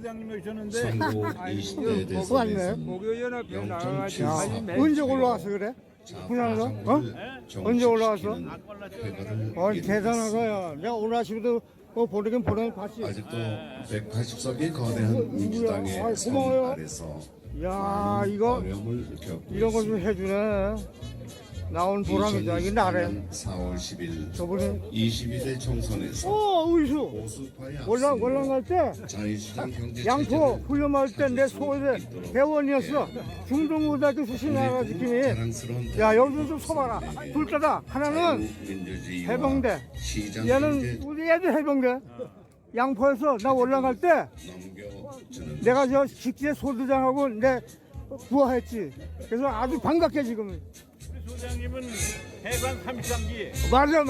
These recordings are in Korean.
소장님이 오셨는데 선거 20대 대선에서 목요연합회 나가가지고 야, 언제 올라와서 그래? 군산에서? 언제 올라왔어? 대단한 거야. 내가 올라와서도 보내긴 봤지. 아직도 180석의 거대한 민주당의 선 고마워요. 아래서 야, 이거 어려움을 겪고 이런 거 좀 해주네. 나온 보람이다. 이게 나래. 4월 10일 저번에 22대 총선에서 의수. 보수파의 월남 갈 때 자유시장 경제 양포 훈련할 때 내 소대 대원이었어. 중동고등학교 출신 나가지고 김이. 야, 여기서 좀 서봐라. 둘 다다. 하나는 해병대. 얘는 우리 애들 해병대. 양포에서 나 올라갈 때 내가 저 직제 소대장하고 내 부하했지. 그래서 아주 반갑게 지금. 소장님은 해관 33기. 맞아.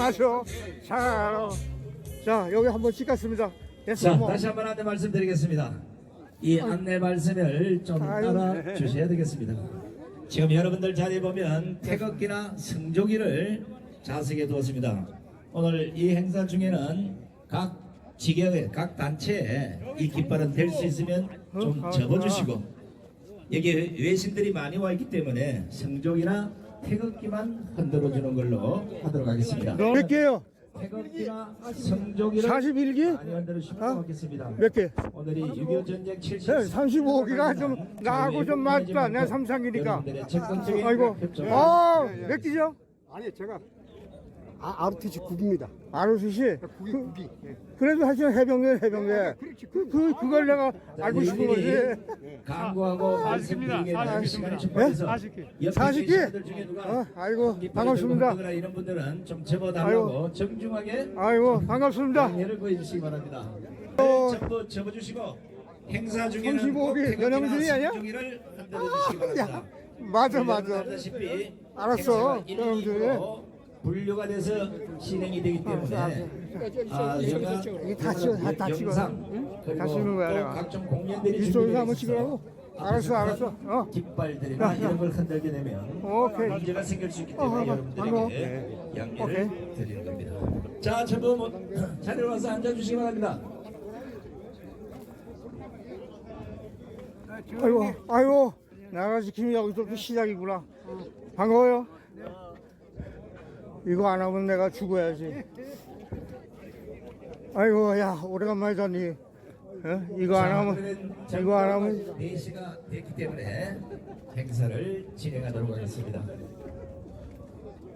자, 여기 한번 찍겠습니다. 자, 다시 한번 안내 말씀드리겠습니다. 이 안내 말씀을 좀 따라 주셔야 되겠습니다. 지금 여러분들 자리에 보면 태극기나 승조기를 좌석에 두었습니다. 오늘 이 행사 중에는 각 지역의 각 단체에 이 깃발은 될 수 있으면 좀 접어주시고, 여기 외신들이 많이 와 있기 때문에 승조기나 태극기만 흔들어주는 걸로 하도록 하겠습니다. 몇 개요? 태극기나 성조기를 41기? 많이 만들어주시면 고맙겠습니다. 몇 개? 오늘이 6.25 전쟁 70. 35기가 좀 나하고 좀 맞다. 내가 33기니까. 적극적인 아이고. 협조를 몇 기죠? 아니 제가 ROTC 9기입니다. ROTC? 9기. 그래도 하여튼 해병대. 그걸 내가 알고 싶은 거지. 강구하고 말씀드리겠습니다. 시간이 촉박해서 40기? 아이고, 반갑습니다. 이런 분들은 좀 접어달라고 정중하게 아이고, 반갑습니다. 양해를 보여주시기 바랍니다. 전부 접어주시고 행사 중에는 35기 연영준이 아니야? 승조기를 흔들어주시기 바랍니다. 맞아. 알다시피 알았어, 행사가 연영준이. 119로 분류가 돼서 진행이 되기 때문에 다 찍어. 영상 다 찍는 거야, 그리고 또 내가. 각종 공연들이 이쪽에서 한번 준비되어 찍으라고? 있어서 알았어. 깃발들이나 이런 걸 흔들게 되면 오케이. 문제가 생길 수 있기 때문에 여러분들에게 양해를 드리는 겁니다. 자, 전부 자리로 와서 앉아주시기 바랍니다. 아이고, 나가 지킴이 여기서 또 시작이구나. 반가워요. 이거 안 하면 내가 죽어야지. 아이고, 야, 오래간만이다니. 이거 안 하면 4시가 됐기 때문에 행사를 진행하도록 하겠습니다.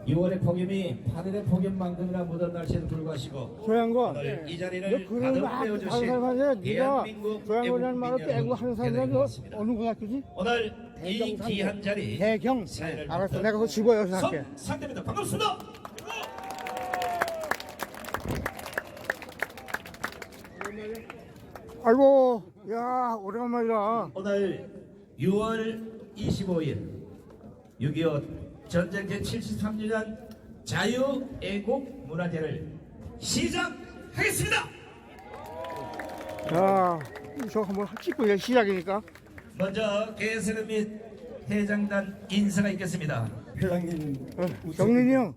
6월의 폭염이 8월의 폭염만큼이나 무더운 날씨에도 불구하고 조양권, 오늘 이 자리를 그런 가득 말 하는 메워주신 사람한테 네가 대한민국 조양권이라는 말을 빼고 하는 사람은 어느 고등학교지? 오늘 이 귀한 자리 대경. 사회를 알았어, 맡은 내가 그거 집어여서 할게. 상대입니다. 반갑습니다. 아이고, 야, 오래간만이다. 오늘 6월 25일 6.25 전쟁 제73주년 자유애국 문화제를 시작하겠습니다. 자, 저 한번 찍고 이제 시작이니까. 먼저 개세를 및 회장단 인사가 있겠습니다. 회장님 경린이 형.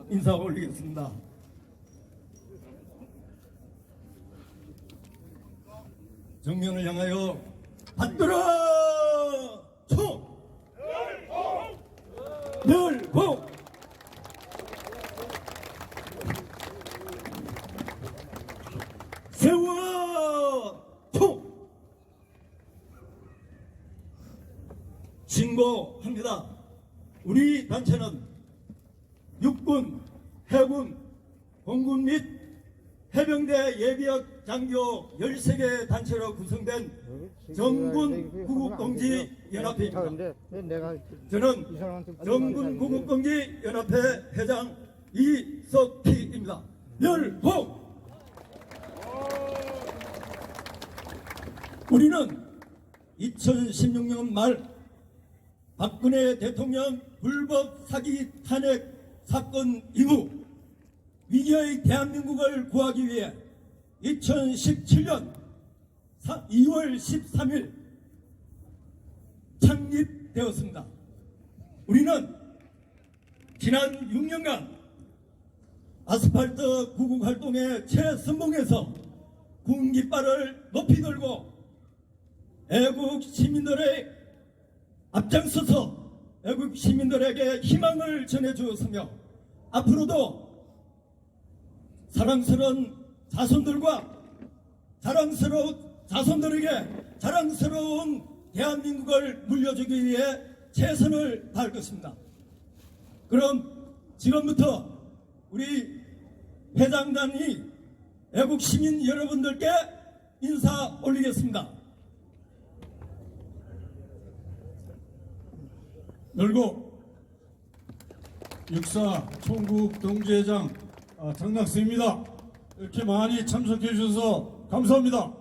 인사 올리겠습니다. 정면을 향하여 받들어 총 열봉 세워 총 신고합니다. 우리 단체는 육군, 해군, 공군 및 해병대 예비역 장교 13개 단체로 구성된 정군 구국동지 연합회입니다. 저는 정군 구국동지 연합회 회장 이석희입니다. 열봉! 우리는 2016년 말 박근혜 대통령 불법 사기 탄핵 사건 이후 위기의 대한민국을 구하기 위해 2017년 2월 13일 창립되었습니다. 우리는 지난 6년간 아스팔트 구국 활동의 최선봉에서 군깃발을 높이 들고 애국 시민들의 앞장서서 애국 시민들에게 희망을 전해주었으며 앞으로도 사랑스러운 자손들과 자손들에게 자랑스러운 대한민국을 물려주기 위해 최선을 다할 것입니다. 그럼 지금부터 우리 회장단이 애국 시민 여러분들께 인사 올리겠습니다. 열고 육사 총국 동지회장 장낙수입니다. 이렇게 많이 참석해 주셔서 감사합니다.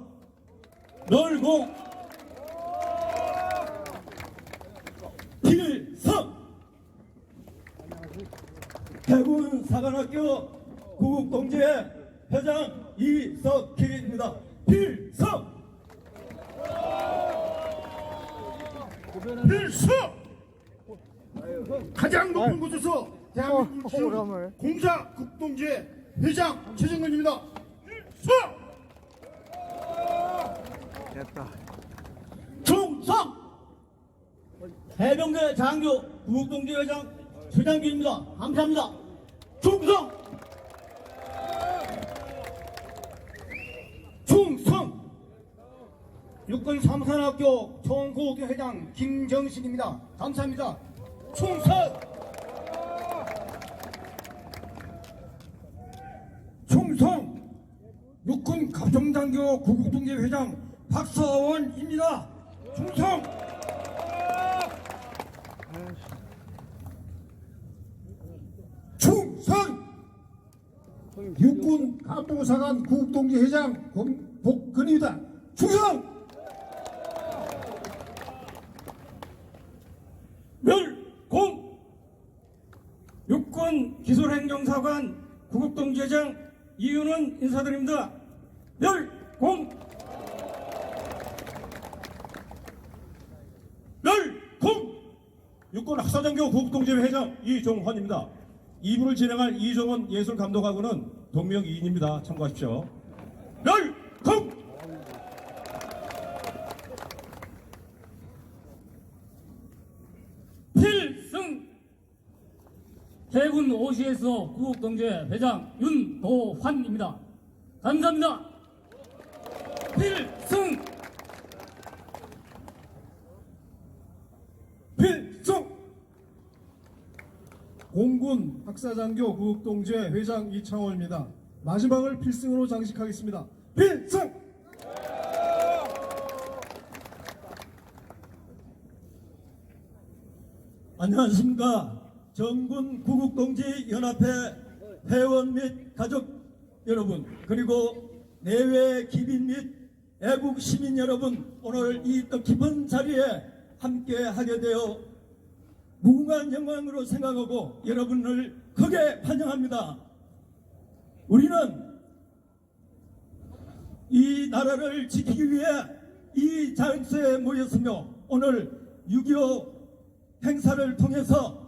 열고 필성 해군 사관학교 구국동지회 회장 이석희입니다. 필성 가장 높은 곳에서 대한민국 호감을. 공사 국동지회 회장 최정근입니다. 됐다. 충성 해병대 장교 구국동지회 회장 최장균입니다. 감사합니다. 충성 육군 삼산학교 총구국회 회장 김정식입니다. 감사합니다. 충성 육군 갑종장교 구국동지회 회장 박서원입니다. 충성 육군 갑동사관 구국동지 회장 복근입니다. 충성 멸공 육군 기술행정사관 구국동지회장 이윤은 인사드립니다. 멸공 육군 학사장교 구국동지회 회장 이종헌입니다. 2부를 진행할 이종헌 예술감독하고는 동명이인입니다. 참고하십시오. 열공 필승 해군 오시에서 구국동지회 회장 윤도환입니다. 감사합니다. 필승 공군 학사장교 구국동지회 회장 이창호입니다. 마지막을 필승으로 장식하겠습니다. 필승! 안녕하십니까. 정군 구국동지연합회 회원 및 가족 여러분, 그리고 내외 기빈 및 애국 시민 여러분, 오늘 이 뜻깊은 자리에 함께 하게 되어 무궁한 영광으로 생각하고 여러분을 크게 환영합니다. 우리는 이 나라를 지키기 위해 이 장소에 모였으며 오늘 6.25 행사를 통해서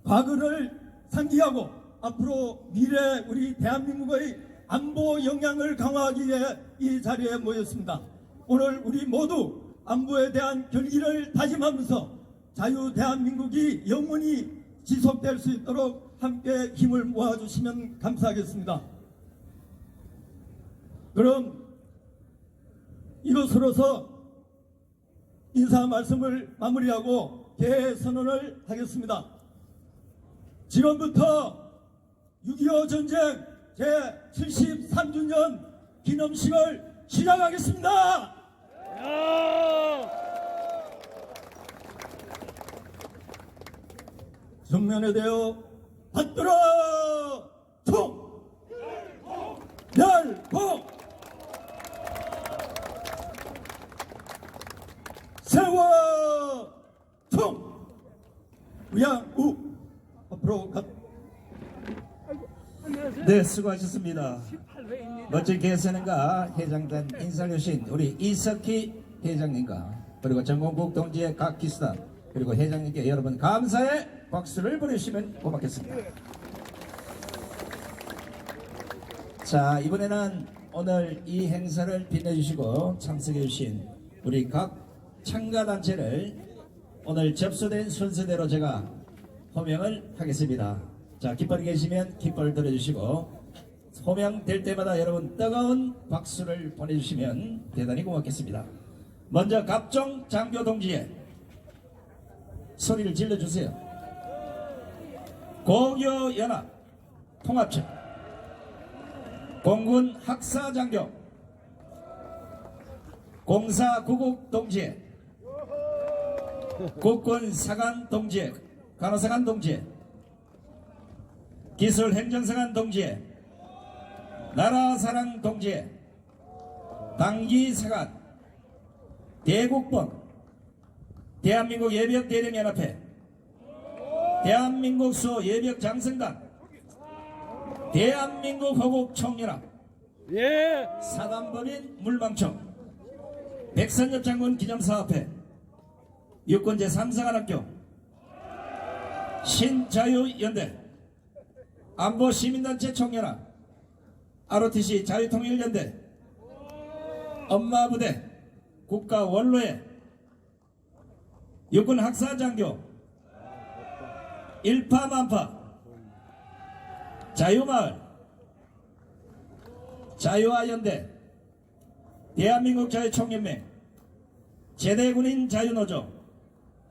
과거를 상기하고 앞으로 미래 우리 대한민국의 안보 역량을 강화하기 위해 이 자리에 모였습니다. 오늘 우리 모두 안보에 대한 결기를 다짐하면서 자유 대한민국이 영원히 지속될 수 있도록 함께 힘을 모아주시면 감사하겠습니다. 그럼 이것으로서 인사 말씀을 마무리하고 개회 선언을 하겠습니다. 지금부터 6.25 전쟁 제73주년 기념식을 시작하겠습니다. 정면에 대어 받들어 총 멸공 세워 총 우양우 앞으로 가. 네, 수고하셨습니다. 멋진 개선과 회장단 인사를 주신 우리 이석희 회장님과 그리고 전공국 동지의 각 기수단 그리고 회장님께 여러분 감사의 박수를 보내주시면 고맙겠습니다. 자, 이번에는 오늘 이 행사를 빛내주시고 참석해주신 우리 각 참가단체를 오늘 접수된 순서대로 제가 호명을 하겠습니다. 자, 깃발이 계시면 깃발을 들어주시고 호명될 때마다 여러분 뜨거운 박수를 보내주시면 대단히 고맙겠습니다. 먼저 갑종 장교 동지의 소리를 질러주세요. 고교연합 통합청 공군 학사장교 공사구국 동지회 국군사관 동지회 간호사관 동지회 기술행정사관 동지회 나라사랑 동지회 당기사관 대국본 대한민국 예벽대령연합회 대한민국 수예벽장성단 대한민국 호국총연합 사단법인 물망청 백선엽 장군 기념사업회 육군 제3사관학교 신자유연대 안보시민단체 총연합 ROTC 자유통일연대 엄마부대 국가원로회 육군학사장교 일파만파 자유마을 자유화연대 대한민국 자유총연맹 제대군인 자유노조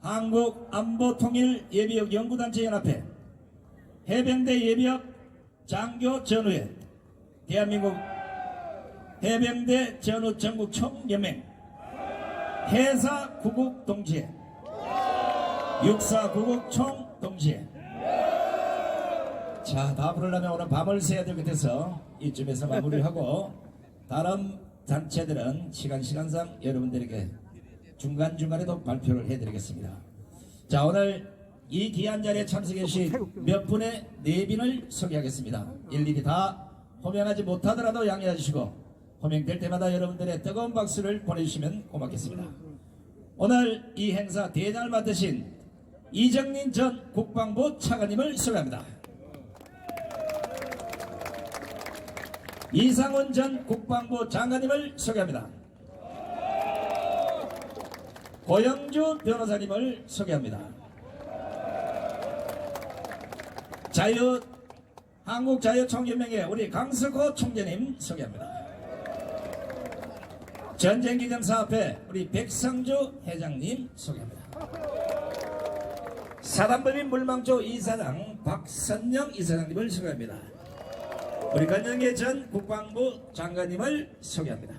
한국안보통일예비역연구단체연합회 해병대 예비역 장교전우회 대한민국 해병대 전우전국총연맹 해사구국동지회 육사구국총동지회. 자, 다 부르려면 오늘 밤을 새야 될 것 같아서 이쯤에서 마무리하고 다른 단체들은 시간상 여러분들에게 중간중간에도 발표를 해드리겠습니다. 자, 오늘 이 귀한 자리에 참석해 주신 몇 분의 내빈을 소개하겠습니다. 일일이 다 호명하지 못하더라도 양해해 주시고 호명될 때마다 여러분들의 뜨거운 박수를 보내주시면 고맙겠습니다. 오늘 이 행사 대장을 맡으신 이정린 전 국방부 차관님을 소개합니다. 이상훈 전 국방부 장관님을 소개합니다. 고영주 변호사님을 소개합니다. 한국자유총연맹의 우리 강석호 총재님 소개합니다. 전쟁기념사업회 우리 백성주 회장님 소개합니다. 사단법인 물망조 이사장 박선영 이사장님을 소개합니다. 우리 건영계 전 국방부 장관님을 소개합니다.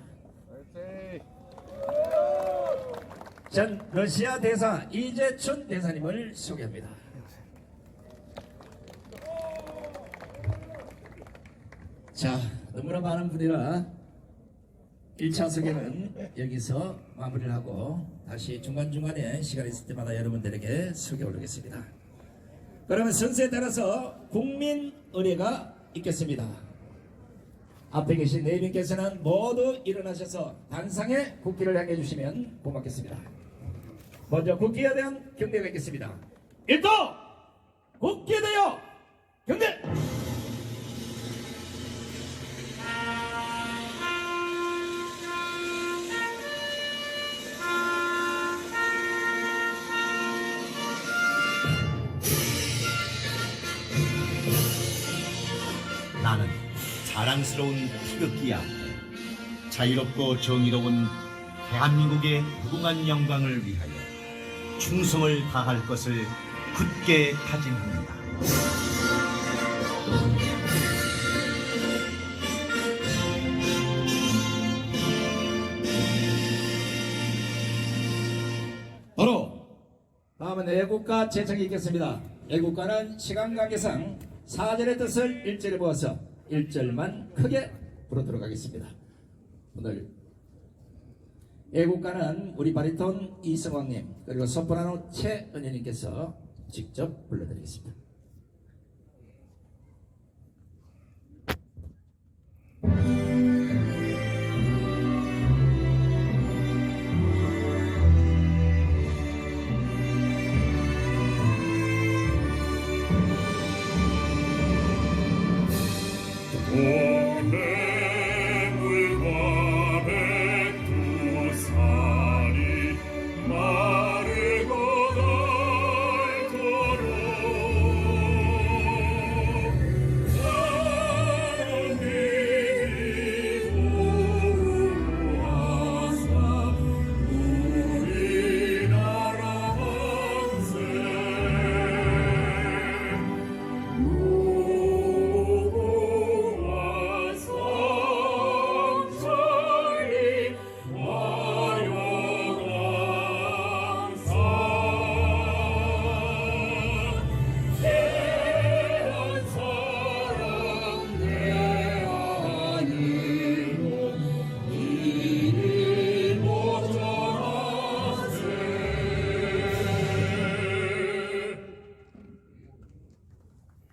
전 러시아 대사 이재춘 대사님을 소개합니다. 자, 너무나 많은 분이라 1차 소개는 여기서 마무리를 하고 다시 중간중간에 시간이 있을 때마다 여러분들에게 소개 올리겠습니다. 그러면 선수에 따라서 국민 의례가 있겠습니다. 앞에 계신 네 분께서는 모두 일어나셔서 단상에 국기를 향해 주시면 고맙겠습니다. 먼저 국기에 대한 경례가 있겠습니다. 1도 국기에 대하여 경례! 나는 자랑스러운 태극기야. 자유롭고 정의로운 대한민국의 무궁한 영광을 위하여 충성을 다할 것을 굳게 다짐합니다. 바로 다음은 애국가 제청이 있겠습니다. 애국가는 시간 관계상 4절의 뜻을 1절에 모아서 1절만 크게 부르도록 하겠습니다. 오늘 애국가는 우리 바리톤 이성왕님 그리고 소프라노 최은혜님께서 직접 불러드리겠습니다. 오늘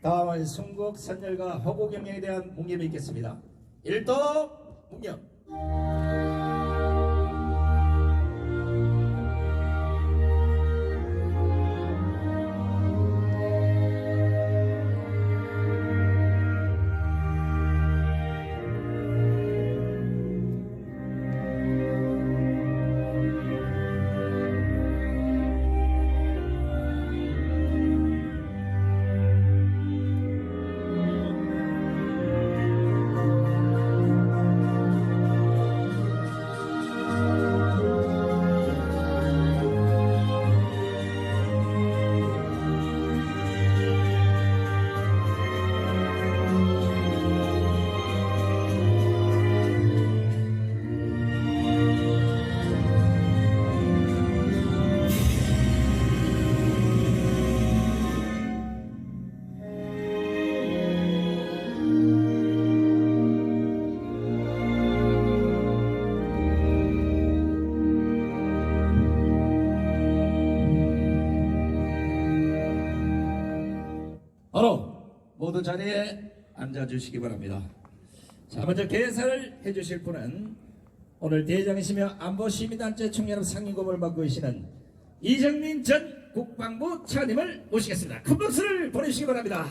다음은 순국 선열과 허구 경영에 대한 묵념이 있겠습니다. 일도 묵념. 바로 모두 자리에 앉아주시기 바랍니다. 자, 먼저 개사를 해주실 분은 오늘 대장이시며 안보시민단체 총연합 상임고문을 맡고 계시는 이정민 전 국방부 차관님을 모시겠습니다. 큰 박수를 보내주시기 바랍니다.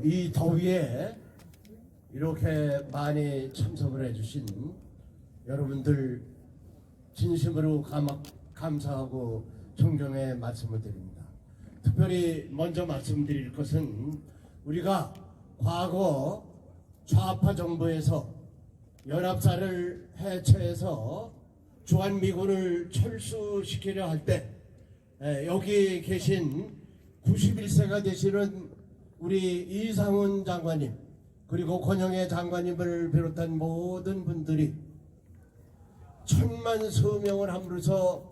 이 더위에 이렇게 많이 참석을 해주신 여러분들 진심으로 감사하고 존경의 말씀을 드립니다. 특별히 먼저 말씀드릴 것은 우리가 과거 좌파 정부에서 연합사를 해체해서 주한미군을 철수시키려 할 때 여기 계신 91세가 되시는 우리 이상훈 장관님 그리고 권영애 장관님을 비롯한 모든 분들이 천만 서명을 함으로써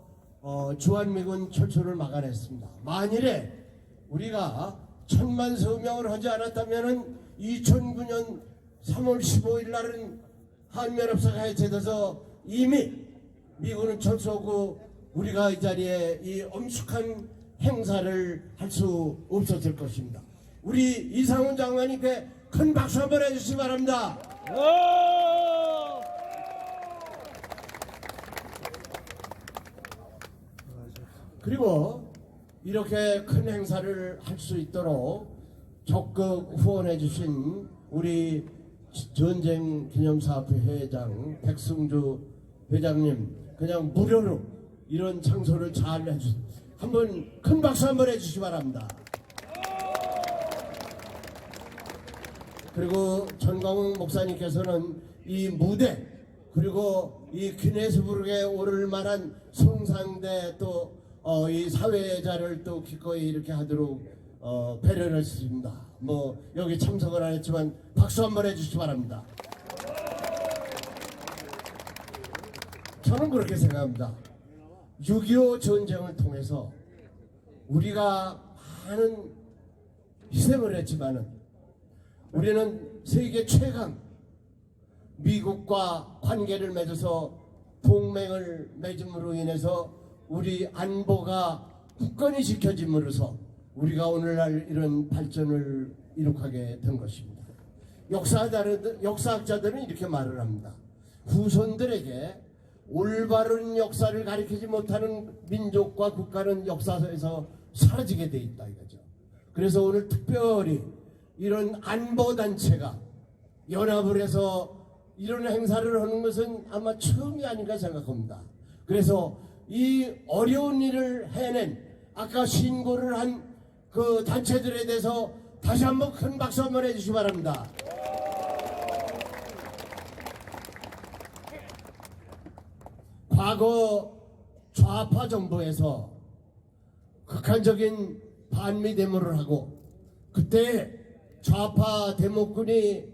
주한미군 철수를 막아냈습니다. 만일에 우리가 천만 서명을 하지 않았다면 2009년 3월 15일 날은 한미연합사가 해체돼서 이미 미군은 철수하고 우리가 이 자리에 이 엄숙한 행사를 할 수 없었을 것입니다. 우리 이상훈 장관님께 큰 박수 한번 해주시기 바랍니다. 그리고 이렇게 큰 행사를 할 수 있도록 적극 후원해 주신 우리 전쟁기념사업회 회장 백승주 회장님 그냥 무료로 이런 장소를 잘 해주신 한번 큰 박수 한번 해주시기 바랍니다. 그리고 전광훈 목사님께서는 이 무대 그리고 이 기네스부르크에 오를 만한 성상대 또 이 사회자를 또 기꺼이 이렇게 하도록 배려를 했습니다. 뭐 여기 참석을 안 했지만 박수 한번 해주시기 바랍니다. 저는 그렇게 생각합니다. 6.25 전쟁을 통해서 우리가 많은 희생을 했지만은 우리는 세계 최강 미국과 관계를 맺어서 동맹을 맺음으로 인해서 우리 안보가 굳건히 지켜짐으로써 우리가 오늘날 이런 발전을 이룩하게 된 것입니다. 역사학자들은 이렇게 말을 합니다. 후손들에게 올바른 역사를 가리키지 못하는 민족과 국가는 역사에서 사라지게 돼 있다 이거죠. 그래서 오늘 특별히 이런 안보단체가 연합을 해서 이런 행사를 하는 것은 아마 처음이 아닌가 생각합니다. 그래서 이 어려운 일을 해낸 아까 신고를 한 그 단체들에 대해서 다시 한번 큰 박수 한번 해주시기 바랍니다. 과거 좌파 정부에서 극한적인 반미 데모를 하고 그때 좌파 데모군이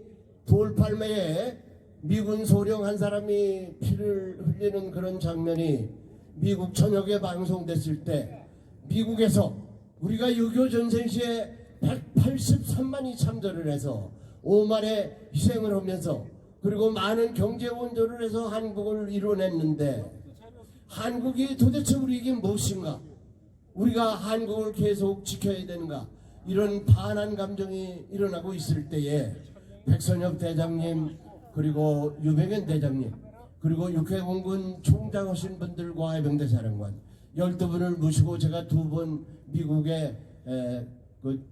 돌팔매에 미군 소령 한 사람이 피를 흘리는 그런 장면이 미국 전역에 방송됐을 때 미국에서 우리가 6.25 전쟁 시에 183만이 참전을 해서 5만의 희생을 하면서 그리고 많은 경제 원조를 해서 한국을 이뤄냈는데 한국이 도대체 우리에게 무엇인가? 우리가 한국을 계속 지켜야 되는가? 이런 반한 감정이 일어나고 있을 때에 백선엽 대장님 그리고 유병현 대장님 그리고 육해공군 총장 하신 분들과 해병대 사령관 12분을 모시고 제가 2번 미국의 그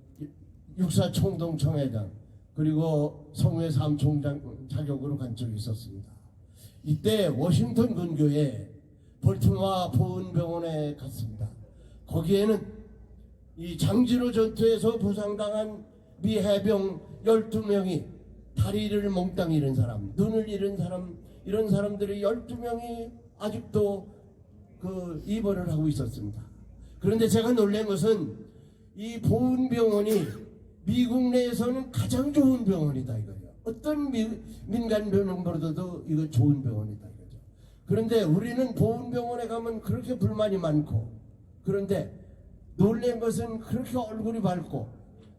육사 총동청회장 그리고 성회 사무총장 자격으로 간 적이 있었습니다. 이때 워싱턴 근교에 볼티모어 보훈병원에 갔습니다. 거기에는 이 장진호 전투에서 부상당한 미 해병 12명이 다리를 몽땅 잃은 사람, 눈을 잃은 사람, 이런 사람들이 12명이 아직도 그 입원을 하고 있었습니다. 그런데 제가 놀란 것은 이 보훈병원이 미국 내에서는 가장 좋은 병원이다 이거예요. 어떤 민간 병원보다도 이거 좋은 병원이다 이거죠. 그런데 우리는 보훈병원에 가면 그렇게 불만이 많고, 그런데 놀란 것은 그렇게 얼굴이 밝고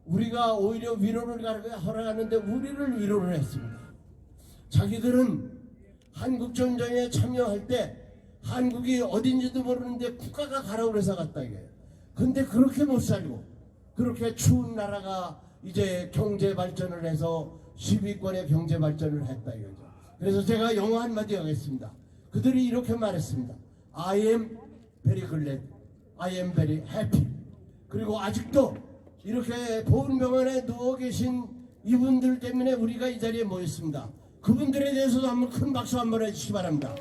우리가 오히려 위로를 허락하는데 우리를 위로를 했습니다. 자기들은 한국전쟁에 참여할 때 한국이 어딘지도 모르는데 국가가 가라고 그래서 갔다 이거예요. 근데 그렇게 못 살고 그렇게 추운 나라가 이제 경제 발전을 해서 10위권의 경제 발전을 했다 이거죠. 그래서 제가 영어 한마디 하겠습니다. 그들이 이렇게 말했습니다. I am very glad. I am very happy. 그리고 아직도 이렇게 보훈병원에 누워 계신 이분들 때문에 우리가 이 자리에 모였습니다. 그분들에 대해서도 한번 큰 박수 한번 해주시기 바랍니다.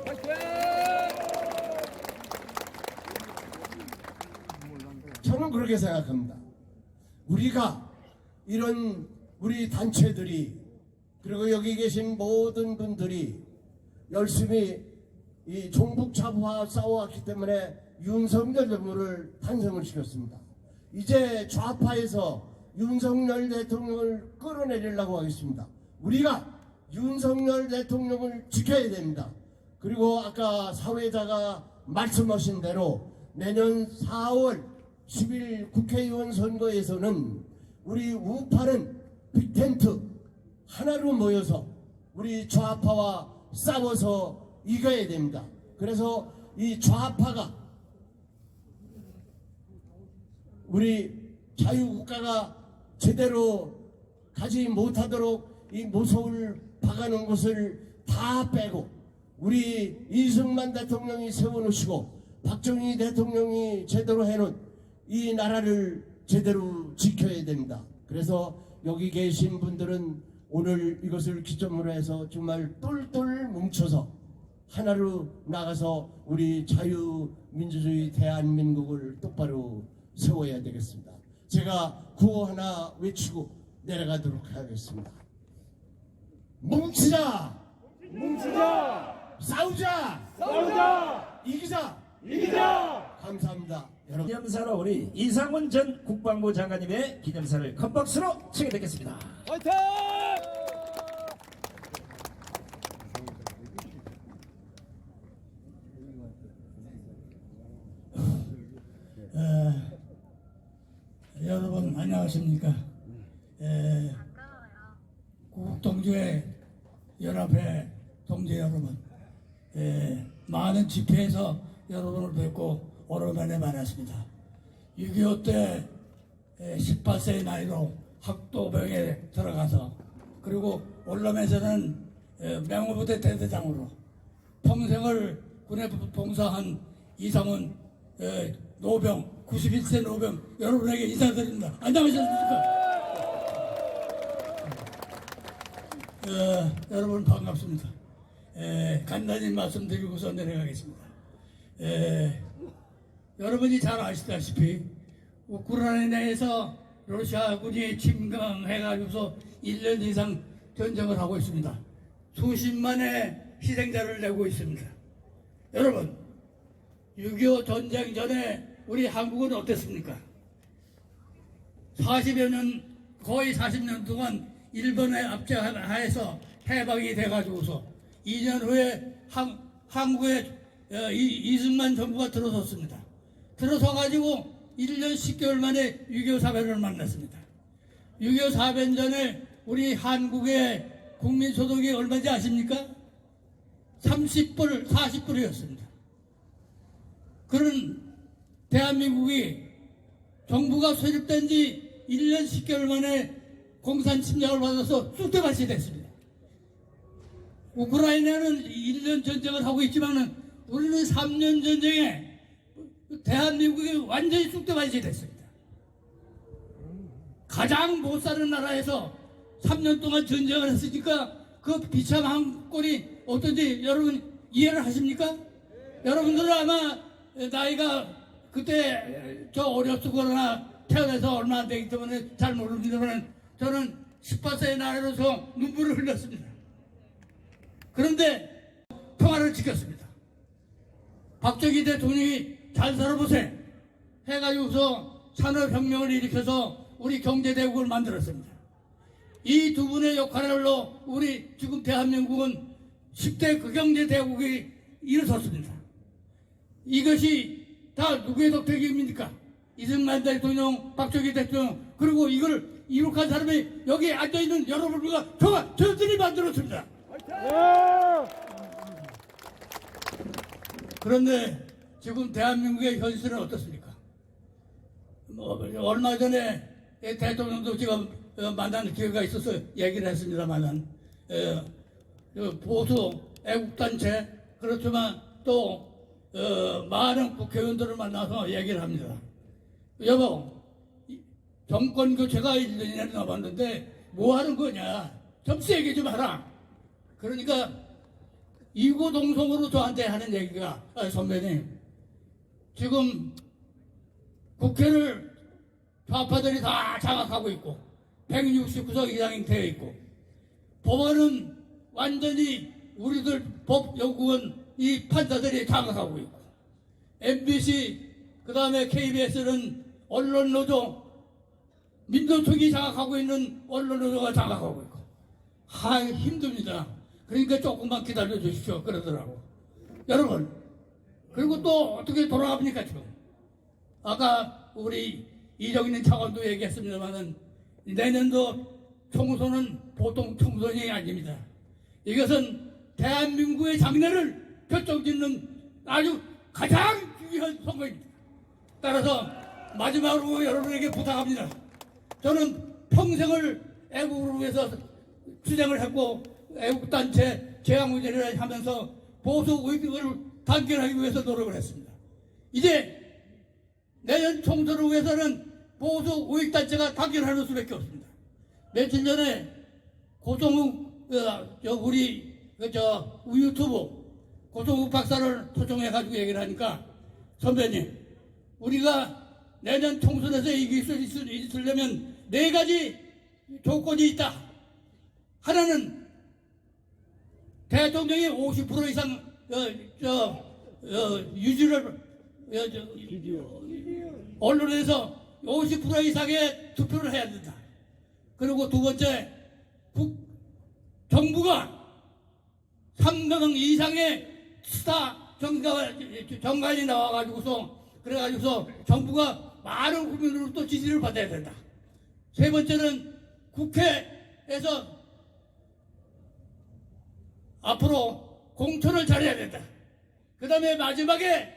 저는 그렇게 생각합니다. 우리가 이런 우리 단체들이 그리고 여기 계신 모든 분들이 열심히 이 종북좌파 싸워왔기 때문에 윤석열 정부를 탄생을 시켰습니다. 이제 좌파에서 윤석열 대통령을 끌어내리려고 하겠습니다. 우리가 윤석열 대통령을 지켜야 됩니다. 그리고 아까 사회자가 말씀하신 대로 내년 4월 10일 국회의원 선거에서는 우리 우파는 빅텐트 하나로 모여서 우리 좌파와 싸워서 이겨야 됩니다. 그래서 이 좌파가 우리 자유국가가 제대로 가지 못하도록 이 모서울 박아놓은 것을 다 빼고 우리 이승만 대통령이 세워놓으시고 박정희 대통령이 제대로 해놓은 이 나라를 제대로 지켜야 됩니다. 그래서 여기 계신 분들은 오늘 이것을 기점으로 해서 정말 똘똘 뭉쳐서 하나로 나가서 우리 자유민주주의 대한민국을 똑바로 세워야 되겠습니다. 제가 구호 하나 외치고 내려가도록 하겠습니다. 뭉치자! 뭉치자! 싸우자! 싸우자! 이기자! 이기자! 감사합니다. 여러분. 기념사로 우리 이상훈 전 국방부 장관님의 기념사를 큰 박수로 청해 듣겠습니다. 화이팅! 여러분 안녕하십니까? 국동주의 연합회 동지 여러분, 많은 집회에서 여러분을 뵙고 오랜만에 만났습니다. 6.25 때 18세의 나이로 학도병에 들어가서 그리고 올라면서는 명호부대 대대장으로 평생을 군에 봉사한 이상훈 노병 91세 노병 여러분에게 인사드립니다. 안녕하셨습니까? 여러분 반갑습니다. 간단히 말씀드리고서 내려가겠습니다. 여러분이 잘 아시다시피 우크라이나에서 러시아군이 침공해가지고서 1년 이상 전쟁을 하고 있습니다. 수십만의 희생자를 내고 있습니다. 여러분 6.25 전쟁 전에 우리 한국은 어땠습니까? 40여 년, 거의 40년 동안 일본의 압제하에서 해방이 돼가지고서 2년 후에 한국에 이승만 정부가 들어섰습니다. 들어서가지고 1년 10개월 만에 6.25 사변을 만났습니다. 6.25 사변 전에 우리 한국의 국민소득이 얼마인지 아십니까? 30불, 40불이었습니다. 그런 대한민국이 정부가 수립된 지 1년 10개월 만에 공산 침략을 받아서 쑥대밭이 됐습니다. 우크라이나는 1년 전쟁을 하고 있지만 우리는 3년 전쟁에 대한민국이 완전히 쑥대밭이 됐습니다. 가장 못 사는 나라에서 3년 동안 전쟁을 했으니까 그 비참한 꼴이 어떤지 여러분 이해를 하십니까? 여러분들은 아마 나이가 그때 저 어렸거나 태어나서 얼마 안 되기 때문에 잘 모릅니다만 저는 18세의 나이로서 눈물을 흘렸습니다. 그런데 평화를 지켰습니다. 박정희 대통령이 잘 살아보세 해가지고서 산업혁명을 일으켜서 우리 경제대국을 만들었습니다. 이 두 분의 역할로 우리 지금 대한민국은 10대 극경제대국이 일어섰습니다. 이것이 다 누구의 덕택입니까? 이승만 대통령, 박정희 대통령, 그리고 이걸 이룩한 사람이 여기 앉아있는 여러분과 저들이 만들었습니다. 그런데 지금 대한민국의 현실은 어떻습니까? 얼마 전에 대통령도 제가 만나는 기회가 있어서 얘기를 했습니다만 보수 애국단체 그렇지만 또 많은 국회의원들을 만나서 얘기를 합니다. 여보, 정권 교체가 1년이 남았는데 뭐 하는 거냐? 좀 세게 좀 하라. 그러니까 이구동성으로 저한테 하는 얘기가 선배님 지금 국회를 좌파들이 다 장악하고 있고 169석 이상이 되어 있고 법원은 완전히 우리들 법연구원 이 판사들이 장악하고 있고 MBC 그 다음에 KBS는 언론노조 민노총이 장악하고 있는 언론노조가 장악하고 있고 힘듭니다. 그러니까 조금만 기다려 주십시오 그러더라고. 여러분 그리고 또 어떻게 돌아갑니까 지금. 아까 우리 이정인 차관도 얘기했습니다만은 내년도 총선은 보통 총선이 아닙니다. 이것은 대한민국의 장래를 결정짓는 아주 가장 중요한 선거입니다. 따라서 마지막으로 여러분에게 부탁합니다. 저는 평생을 애국을 위해서 투쟁을 했고 애국단체 재앙문제를 하면서 보수 의식을 단결하기 위해서 노력을 했습니다. 이제 내년 총선을 위해서는 보수 우익단체가 단결하는 수밖에 없습니다. 며칠 전에 고종욱 우리 유튜브 고종욱 박사를 초청해가지고 얘기를 하니까 선배님 우리가 내년 총선에서 이길 수 있으려면 4가지 조건이 있다. 하나는 대통령이 50% 이상 유지를 언론에서 50% 이상의 투표를 해야 된다. 그리고 두 번째 정부가 3명 이상의 스타 정관이 나와가지고서 그래가지고서 정부가 많은 국민으로부터 지지를 받아야 된다. 세 번째는 국회에서 앞으로 공천을 잘해야 된다. 그 다음에 마지막에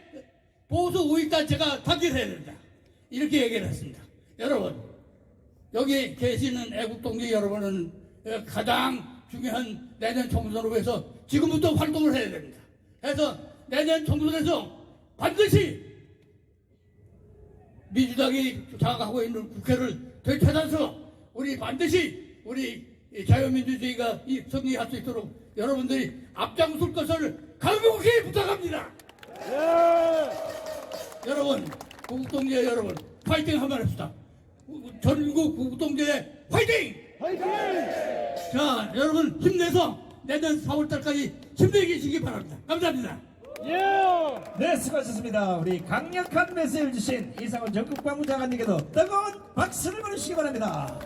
보수 우익단체가 단결해야 된다. 이렇게 얘기를 했습니다. 여러분 여기 계시는 애국동지 여러분은 가장 중요한 내년 총선을 위해서 지금부터 활동을 해야 됩니다. 그래서 내년 총선에서 반드시 민주당이 장악하고 있는 국회를 되찾아서 우리 반드시 우리 자유민주주의가 승리할 수 있도록 여러분들이 앞장설 것을 간곡히 부탁합니다. 여러분 구국동지 여러분 파이팅 한번 합시다. 전국 구국동지회 파이팅! 파이팅! 자 여러분 힘내서 내년 4월달까지 힘내시기 바랍니다. 감사합니다. 네, 수고하셨습니다. 우리 강력한 메시지를 주신 이상원 전국방부 장관님께도 뜨거운 박수를 보내주시기 바랍니다.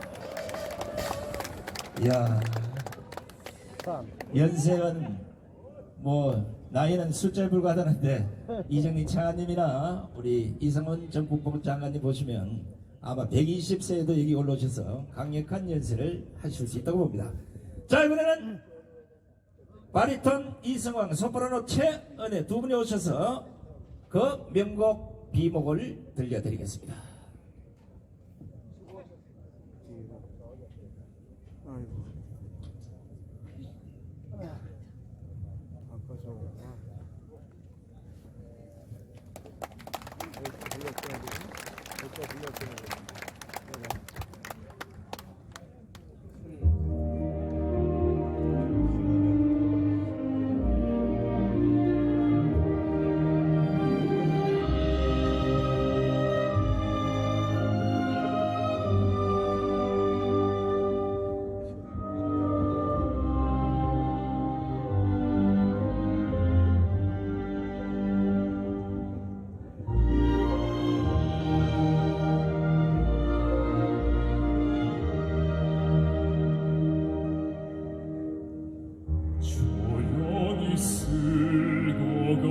이야, 연세는 뭐 나이는 숫자에 불과하다는데 이정민 차관님이나 우리 이성훈 전 국방부 장관님 보시면 아마 120세에도 여기 올라오셔서 강력한 연설을 하실 수 있다고 봅니다. 자, 이번에는 바리톤 이승왕, 소프라노 최은혜 두 분이 오셔서 그 명곡 비목을 들려드리겠습니다. 조용히 쓸고 간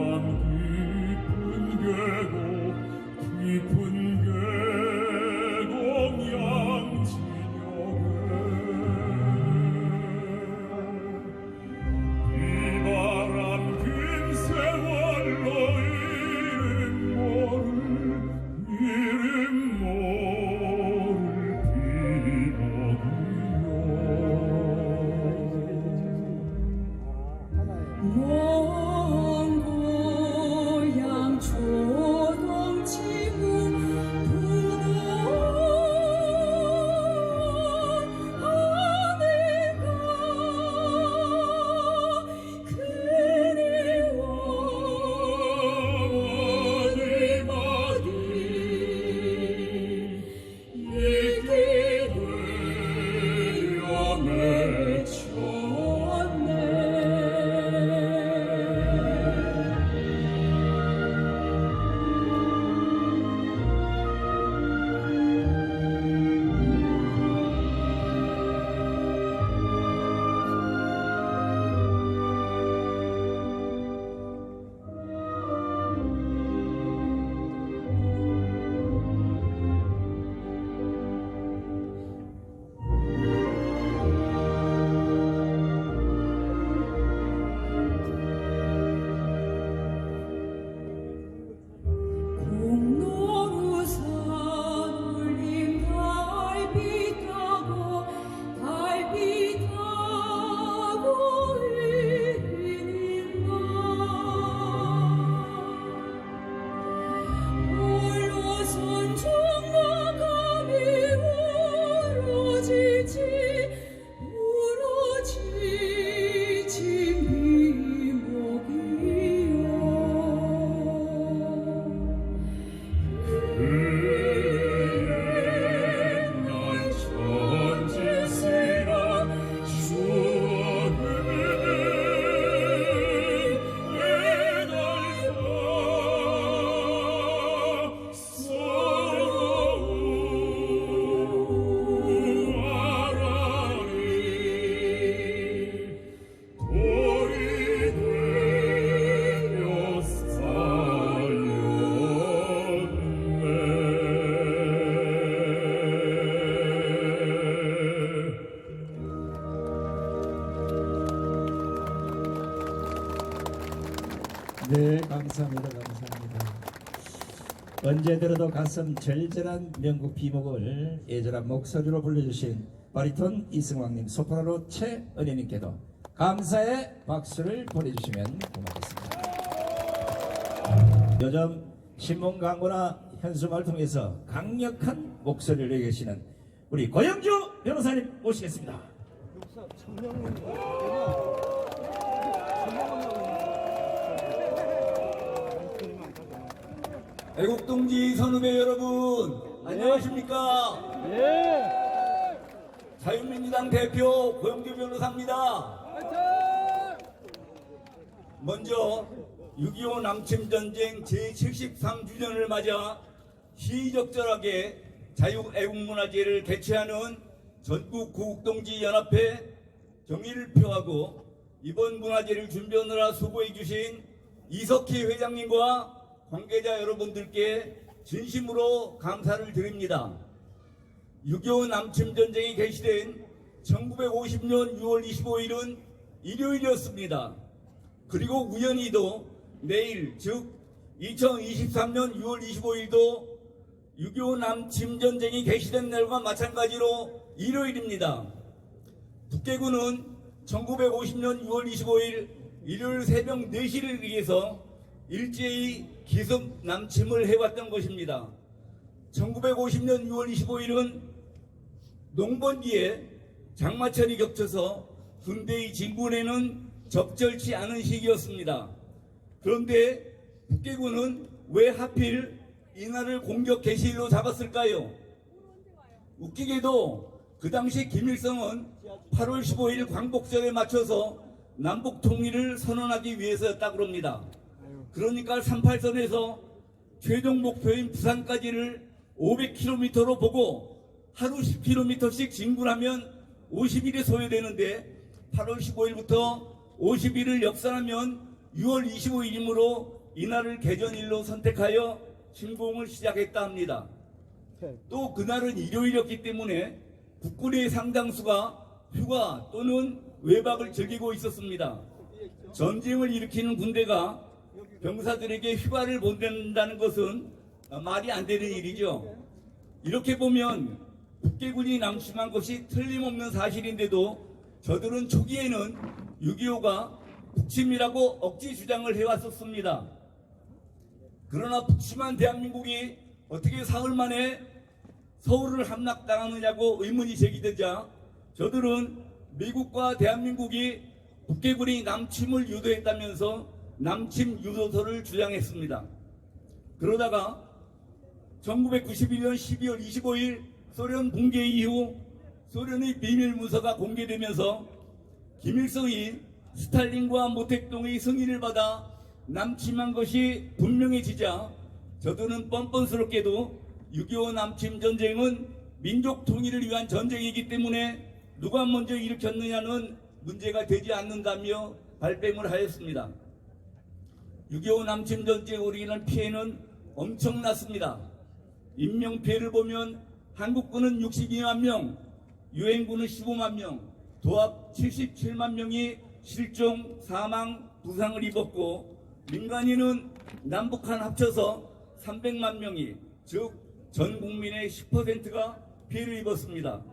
깊은 계곡 양진역에 비바람 긴 세월로 이름 모를 비목이요 먼 고향 초동지구 부는 하늘가 그리워 있게 되어 공로루산 울림 달빛 타고 흐리는 밤 홀로선 총각감이 우러지친 비목이요 날 천지시라 추억은 애달가 서러워하라니 돌이 되어 쌓였네. 네, 감사합니다. 감사합니다. 언제 들어도 가슴 절절한 명곡 비목을 애절한 목소리로 불러주신 바리톤 이승왕님, 소프라노 최은혜님께도 감사의 박수를 보내주시면 고맙겠습니다. 요즘 신문 광고나 현수막을 통해서 강력한 목소리를 내고 계시는 우리 고영주 변호사님 모시겠습니다. 애국동지 선후배 여러분, 안녕하십니까? 자유민주당 대표 고영주 변호사입니다. 먼저 6.25 남침전쟁 제73주년을 맞아 시적절하게 자유애국문화제를 개최하는 전국 구국동지 연합회 정의를 표하고 이번 문화제를 준비하느라 수고해 주신 이석희 회장님과 관계자 여러분들께 진심으로 감사를 드립니다. 6.25 남침전쟁이 개시된 1950년 6월 25일은 일요일이었습니다. 그리고 우연히도 내일 즉 2023년 6월 25일도 6.25 남침전쟁이 개시된 날과 마찬가지로 일요일입니다. 북계군은 1950년 6월 25일 일요일 새벽 4시를 위해서 일제히 기습 남침을 해왔던 것입니다. 1950년 6월 25일은 농번기에 장마철이 겹쳐서 군대의 진군에는 적절치 않은 시기였습니다. 그런데 북계군은 왜 하필 이날을 공격 개시일로 잡았을까요? 웃기게도 그 당시 김일성은 8월 15일 광복절에 맞춰서 남북 통일을 선언하기 위해서였다고 합니다. 그러니까 38선에서 최종 목표인 부산까지를 500km로 보고 하루 10km씩 진군하면 50일이 소요되는데 8월 15일부터 50일을 역산하면 6월 25일이므로 이날을 개전일로 선택하여 침공을 시작했다 합니다. 또 그날은 일요일이었기 때문에 국군의 상당수가 휴가 또는 외박을 즐기고 있었습니다. 전쟁을 일으키는 군대가 병사들에게 휴가를 보낸다는 것은 말이 안 되는 일이죠. 이렇게 보면 북계군이 남침한 것이 틀림없는 사실인데도 저들은 초기에는 6.25가 북침이라고 억지 주장을 해왔었습니다. 그러나 북침한 대한민국이 어떻게 사흘 만에 서울을 함락당하느냐고 의문이 제기되자 저들은 미국과 대한민국이 북계군이 남침을 유도했다면서 남침 유도서를 주장했습니다. 그러다가 1991년 12월 25일 소련 붕괴 이후 소련의 비밀 문서가 공개되면서 김일성이 스탈린과 모택동의 승인을 받아 남침한 것이 분명해지자 저들은 뻔뻔스럽게도 6.25 남침 전쟁은 민족 통일을 위한 전쟁이기 때문에 누가 먼저 일으켰느냐는 문제가 되지 않는다며 발뺌을 하였습니다. 6.25 남침 전쟁으로 인한 피해는 엄청났습니다. 인명피해를 보면 한국군은 62만 명, 유엔군은 15만 명, 도합 77만 명이 실종, 사망, 부상을 입었고 민간인은 남북한 합쳐서 300만 명이 즉 전 국민의 10%가 피해를 입었습니다.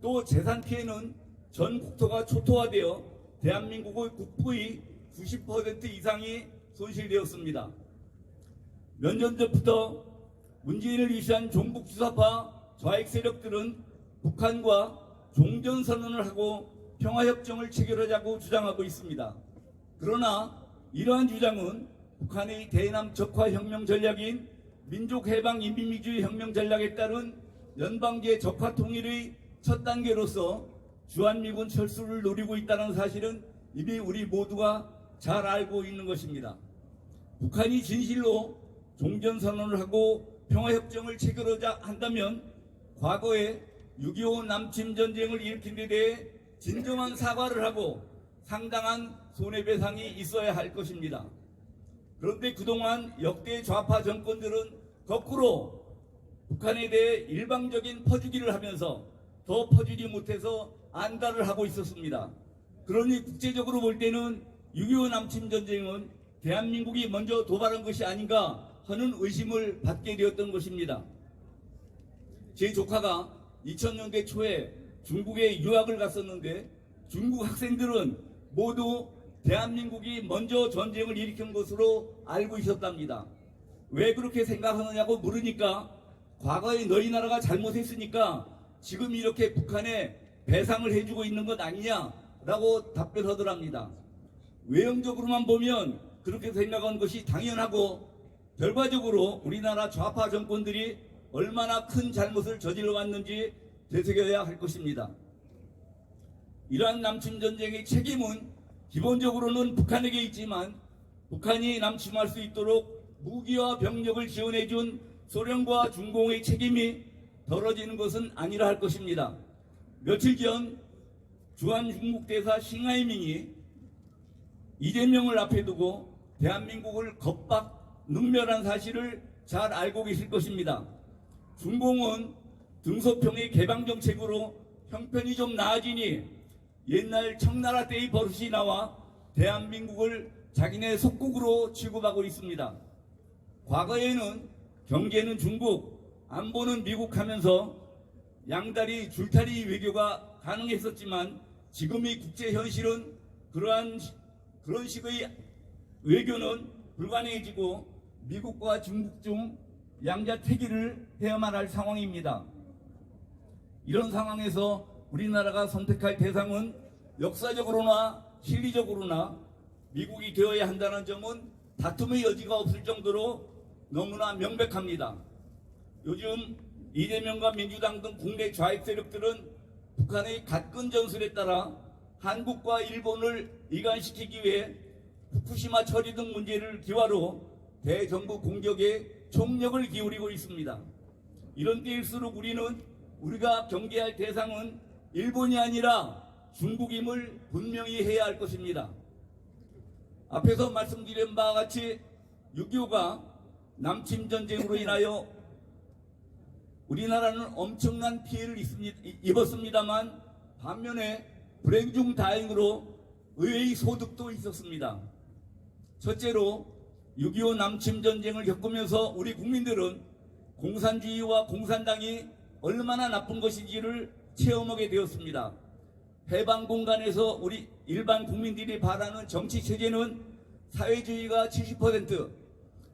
또 재산 피해는 전 국토가 초토화되어 대한민국의 국부의 90% 이상이 손실되었습니다. 몇 년 전부터 문재인을 위시한 종북주사파 좌익 세력들은 북한과 종전선언을 하고 평화협정을 체결하자고 주장하고 있습니다. 그러나 이러한 주장은 북한의 대남 적화혁명 전략인 민족해방인민민주의 혁명 전략에 따른 연방제 적화통일의 첫 단계로서 주한미군 철수를 노리고 있다는 사실은 이미 우리 모두가 잘 알고 있는 것입니다. 북한이 진실로 종전선언을 하고 평화협정을 체결하자 한다면 과거에 6.25 남침전쟁을 일으킨 데 대해 진정한 사과를 하고 상당한 손해배상이 있어야 할 것입니다. 그런데 그동안 역대 좌파 정권들은 거꾸로 북한에 대해 일방적인 퍼주기를 하면서 더 퍼주지 못해서 안달을 하고 있었습니다. 그러니 국제적으로 볼 때는 6.25 남침전쟁은 대한민국이 먼저 도발한 것이 아닌가 하는 의심을 받게 되었던 것입니다. 제 조카가 2000년대 초에 중국에 유학을 갔었는데 중국 학생들은 모두 대한민국이 먼저 전쟁을 일으킨 것으로 알고 있었답니다. 왜 그렇게 생각하느냐고 물으니까 과거에 너희 나라가 잘못했으니까 지금 이렇게 북한에 배상을 해주고 있는 것 아니냐라고 답변하더랍니다. 외형적으로만 보면 그렇게 생각하는 것이 당연하고 결과적으로 우리나라 좌파 정권들이 얼마나 큰 잘못을 저질러 왔는지 되새겨야 할 것입니다. 이러한 남침전쟁의 책임은 기본적으로는 북한에게 있지만 북한이 남침할 수 있도록 무기와 병력을 지원해준 소련과 중공의 책임이 덜어지는 것은 아니라 할 것입니다. 며칠 전 주한 중국 대사 싱하이밍이 이재명을 앞에 두고 대한민국을 겁박 능멸한 사실을 잘 알고 계실 것입니다. 중공은 등소평의 개방 정책으로 형편이 좀 나아지니 옛날 청나라 때의 버릇이 나와 대한민국을 자기네 속국으로 취급하고 있습니다. 과거에는 경제는 중국, 안보는 미국 하면서 양다리 줄다리 외교가 가능했었지만 지금의 국제 현실은 그런 식의 외교는 불가능해지고 미국과 중국 중 양자택일을 해야만 할 상황입니다. 이런 상황에서 우리나라가 선택할 대상은 역사적으로나 실리적으로나 미국이 되어야 한다는 점은 다툼의 여지가 없을 정도로 너무나 명백합니다. 요즘 이재명과 민주당 등 국내 좌익 세력들은 북한의 갓근 전술에 따라 한국과 일본을 이간시키기 위해 후쿠시마 처리 등 문제를 기화로 대정부 공격에 총력을 기울이고 있습니다. 이런 때일수록 우리는 우리가 경계할 대상은 일본이 아니라 중국임을 분명히 해야 할 것입니다. 앞에서 말씀드린 바와 같이 6.25가 남침전쟁으로 인하여 우리나라는 엄청난 피해를 입었습니다만 반면에 불행 중 다행으로 의외의 소득도 있었습니다. 첫째로 6.25 남침전쟁을 겪으면서 우리 국민들은 공산주의와 공산당이 얼마나 나쁜 것인지를 체험하게 되었습니다. 해방 공간에서 우리 일반 국민들이 바라는 정치 체제는 사회주의가 70%,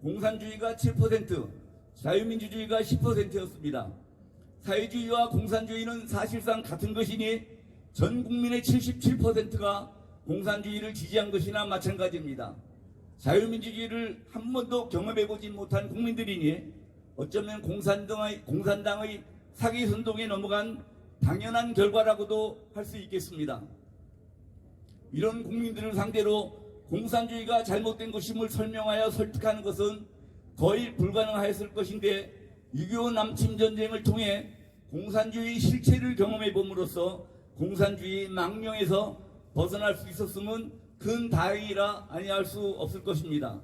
공산주의가 7%, 자유민주주의가 10%였습니다. 사회주의와 공산주의는 사실상 같은 것이니 전 국민의 77%가 공산주의를 지지한 것이나 마찬가지입니다. 자유민주주의를 한 번도 경험해보지 못한 국민들이니 어쩌면 공산당의 사기 선동에 넘어간 당연한 결과라고도 할 수 있겠습니다. 이런 국민들을 상대로 공산주의가 잘못된 것임을 설명하여 설득하는 것은 거의 불가능하였을 것인데 6.25 남침전쟁을 통해 공산주의 실체를 경험해 봄으로써 공산주의 망령에서 벗어날 수 있었음은 큰 다행이라 아니할 수 없을 것입니다.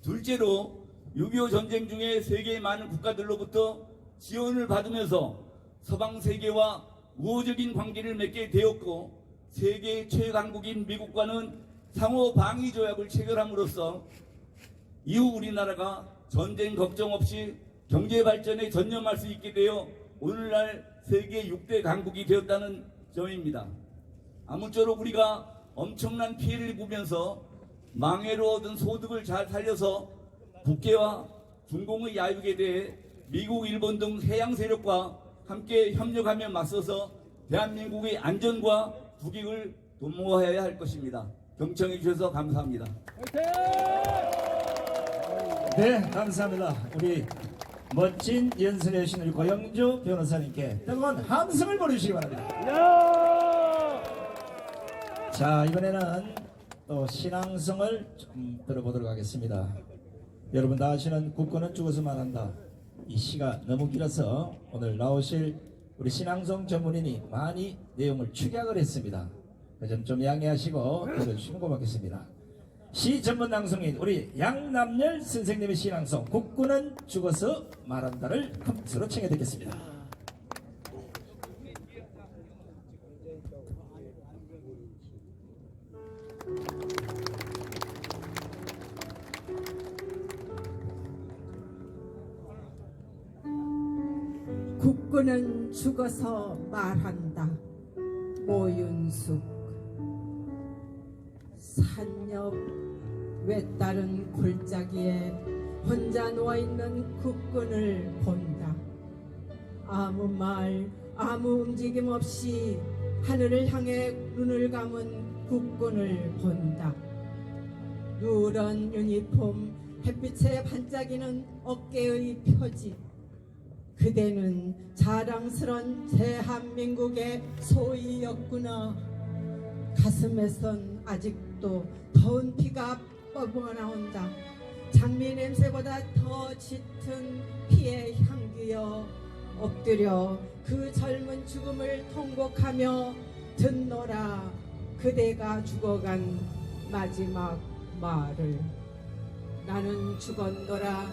둘째로 6.25 전쟁 중에 세계의 많은 국가들로부터 지원을 받으면서 서방 세계와 우호적인 관계를 맺게 되었고 세계 최강국인 미국과는 상호 방위 조약을 체결함으로써 이후 우리나라가 전쟁 걱정 없이 경제 발전에 전념할 수 있게 되어 오늘날 세계 6대 강국이 되었다는 점입니다. 아무쪼록 우리가 엄청난 피해를 입으면서 망해로 얻은 소득을 잘 살려서 북괴와 중공의 야육에 대해 미국, 일본 등 해양 세력과 함께 협력하며 맞서서 대한민국의 안전과 국익을 도모해야 할 것입니다. 경청해 주셔서 감사합니다. 네, 감사합니다. 우리 멋진 연설해 주신 우리 고영주 변호사님께 뜨거운 함성을 보내주시기 바랍니다. 자, 이번에는 또 신앙성을 좀 들어보도록 하겠습니다. 여러분 다 아시는 국권은 죽어서만 한다. 이 시가 너무 길어서 오늘 나오실 우리 신앙성 전문인이 많이 내용을 축약을 했습니다. 그 점 좀 양해하시고 들어주시면 고맙겠습니다. 시 전문 낭송인 우리 양남열 선생님의 신앙성 국군은 죽어서 말한다를 함수로 청해 듣겠습니다. 국군은 죽어서 말한다. 모윤숙. 산옆 외따른 골짜기에 혼자 누워있는 국군을 본다. 아무 말 아무 움직임 없이 하늘을 향해 눈을 감은 국군을 본다. 누런 유니폼 햇빛에 반짝이는 어깨의 표지. 그대는 자랑스런 대한민국의 소희였구나. 가슴에선 아직도 더운 피가 뻗어나온다. 장미 냄새보다 더 짙은 피의 향기여 엎드려 그 젊은 죽음을 통곡하며 듣노라. 그대가 죽어간 마지막 말을. 나는 죽었노라.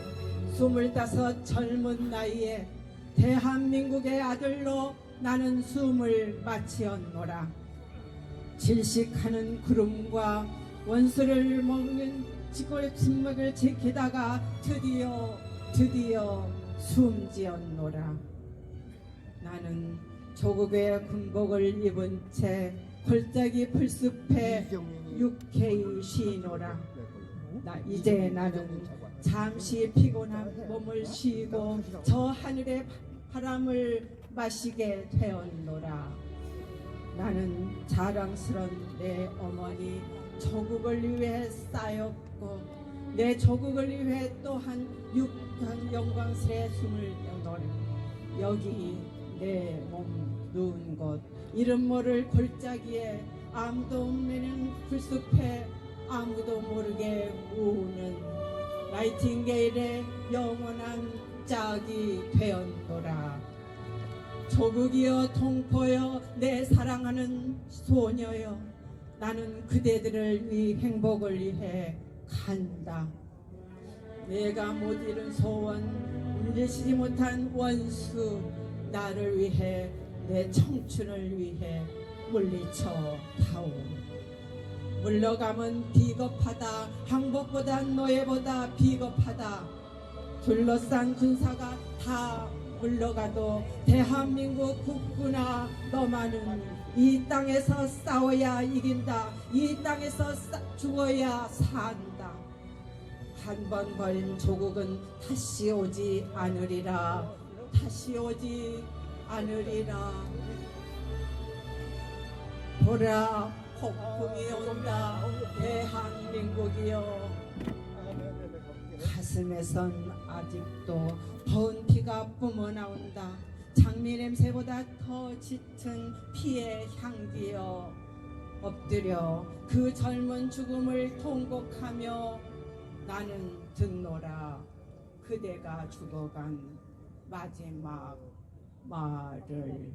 25 젊은 나이에 대한민국의 아들로 나는 숨을 마치었노라. 질식하는 구름과 원수를 먹는 침묵을 지키다가 드디어 숨지었노라. 나는 조국의 군복을 입은 채 골짜기 풀숲에 육회히 쉬노라. 이제 나는 잠시 피곤한 몸을 쉬고 저 하늘의 바람을 마시게 되었노라. 나는 자랑스런 내 어머니 조국을 위해 쌓였고 내 조국을 위해 또한 영광스레 숨을 내노라. 여기 내 몸 누운 곳 이름 모를 골짜기에 아무도 없는 풀숲에 아무도 모르게 우는 나이팅게일의 영원한 짝이 되었노라. 조국이여 동포여 내 사랑하는 소녀여 나는 그대들을 위 행복을 위해 간다. 내가 못 이룬 소원 움직이지 못한 원수 나를 위해 내 청춘을 위해 물리쳐 다오. 물러가면 비겁하다. 항복보다 노예보다 비겁하다. 둘러싼 군사가 다 물러가도 대한민국 국군아 너만은 이 땅에서 싸워야 이긴다. 이 땅에서 죽어야 산다. 한 번 버린 조국은 다시 오지 않으리라. 다시 오지 않으리라. 보라 폭풍이 온다. 대한민국이여. 가슴에선 아직도 더운 피가 뿜어나온다. 장미 냄새보다 더 짙은 피의 향기여. 엎드려 그 젊은 죽음을 통곡하며 나는 듣노라. 그대가 죽어간 마지막 말을.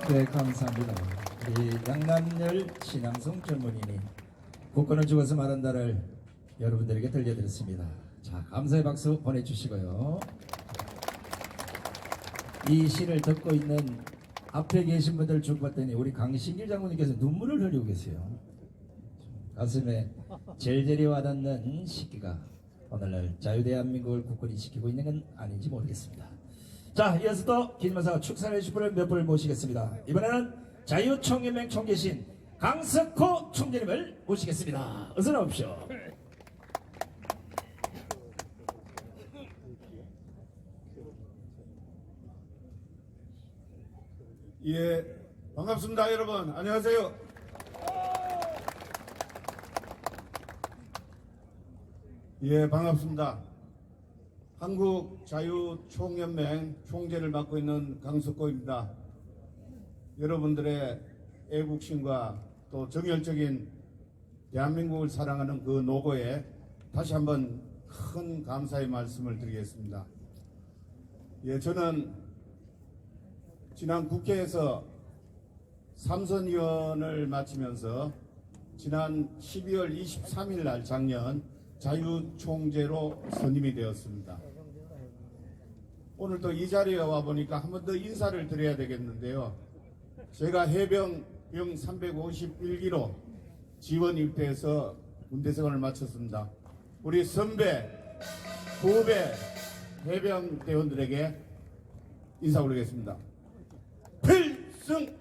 네, 감사합니다. 우리 양남열 신앙송 전문인이 국권을 죽어서 말한다를 여러분들에게 들려드렸습니다. 자, 감사의 박수 보내주시고요. 이 시를 듣고 있는 앞에 계신 분들 쭉 봤더니 우리 강신길 장군님께서 눈물을 흘리고 계세요. 가슴에 절절히 와닿는 시기가 오늘날 자유대한민국을 국권이 지키고 있는 건 아닌지 모르겠습니다. 자, 이어서 또 기념사 축사해 주실 분을 몇 분을 모시겠습니다. 이번에는 자유총연맹 총재신 강석호 총재님을 모시겠습니다. 어서 나오십시오. 예, 반갑습니다, 여러분. 안녕하세요. 예, 반갑습니다. 한국자유총연맹 총재를 맡고 있는 강석호입니다. 여러분들의 애국심과 또 정열적인 대한민국을 사랑하는 그 노고에 다시 한번 큰 감사의 말씀을 드리겠습니다. 예, 저는 지난 국회에서 삼선위원을 마치면서 지난 12월 23일 날 작년 자유총재로 선임이 되었습니다. 오늘 또 이 자리에 와보니까 한 번 더 인사를 드려야 되겠는데요. 제가 해병병 351기로 지원 입대해서 군대 생활을 마쳤습니다. 우리 선배, 후배 해병대원들에게 인사 올리겠습니다. 필승!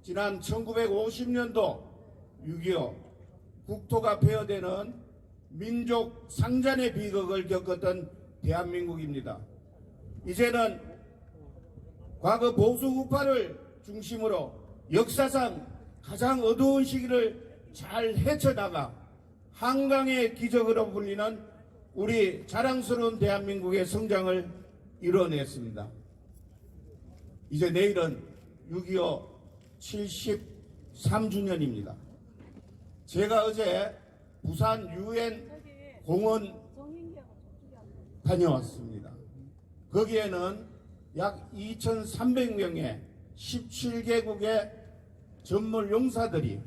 지난 1950년도 6.25 국토가 폐허되는 민족 상잔의 비극을 겪었던 대한민국입니다. 이제는 과거 보수 우파를 중심으로 역사상 가장 어두운 시기를 잘 헤쳐나가 한강의 기적으로 불리는 우리 자랑스러운 대한민국의 성장을 이뤄냈습니다. 이제 내일은 6.25 73주년입니다. 제가 어제 부산 UN 공원 다녀왔습니다. 거기에는 약 2,300명의 17개국의 전몰용사들이,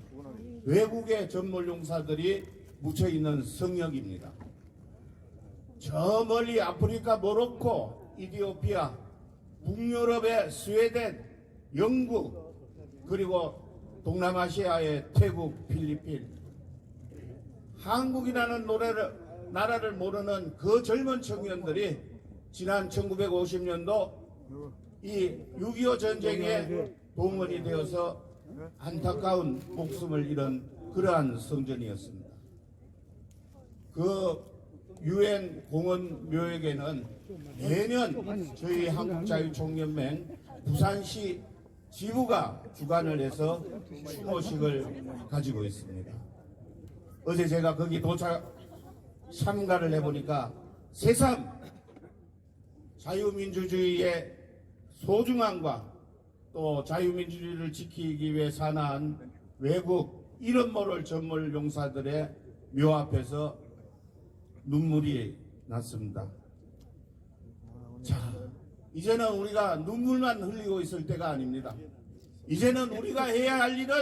외국의 전몰용사들이 묻혀있는 성역입니다. 저 멀리 아프리카 모로코, 이디오피아, 북유럽의 스웨덴, 영국, 그리고 동남아시아의 태국, 필리핀, 한국이라는 나라를 모르는 그 젊은 청년들이 지난 1950년도 이 6.25 전쟁에 동원이 되어서 안타까운 목숨을 잃은 그러한 성전이었습니다. 그 유엔 공원 묘역에는 매년 저희 한국자유총연맹 부산시 지부가 주관을 해서 추모식을 가지고 있습니다. 어제 제가 거기 참가를 해보니까 새삼 자유민주주의의 소중함과 또 자유민주주의를 지키기 위해 산화한 외국 이름 모를 전몰용사들의 묘 앞에서 눈물이 났습니다. 자, 이제는 우리가 눈물만 흘리고 있을 때가 아닙니다. 이제는 우리가 해야 할 일은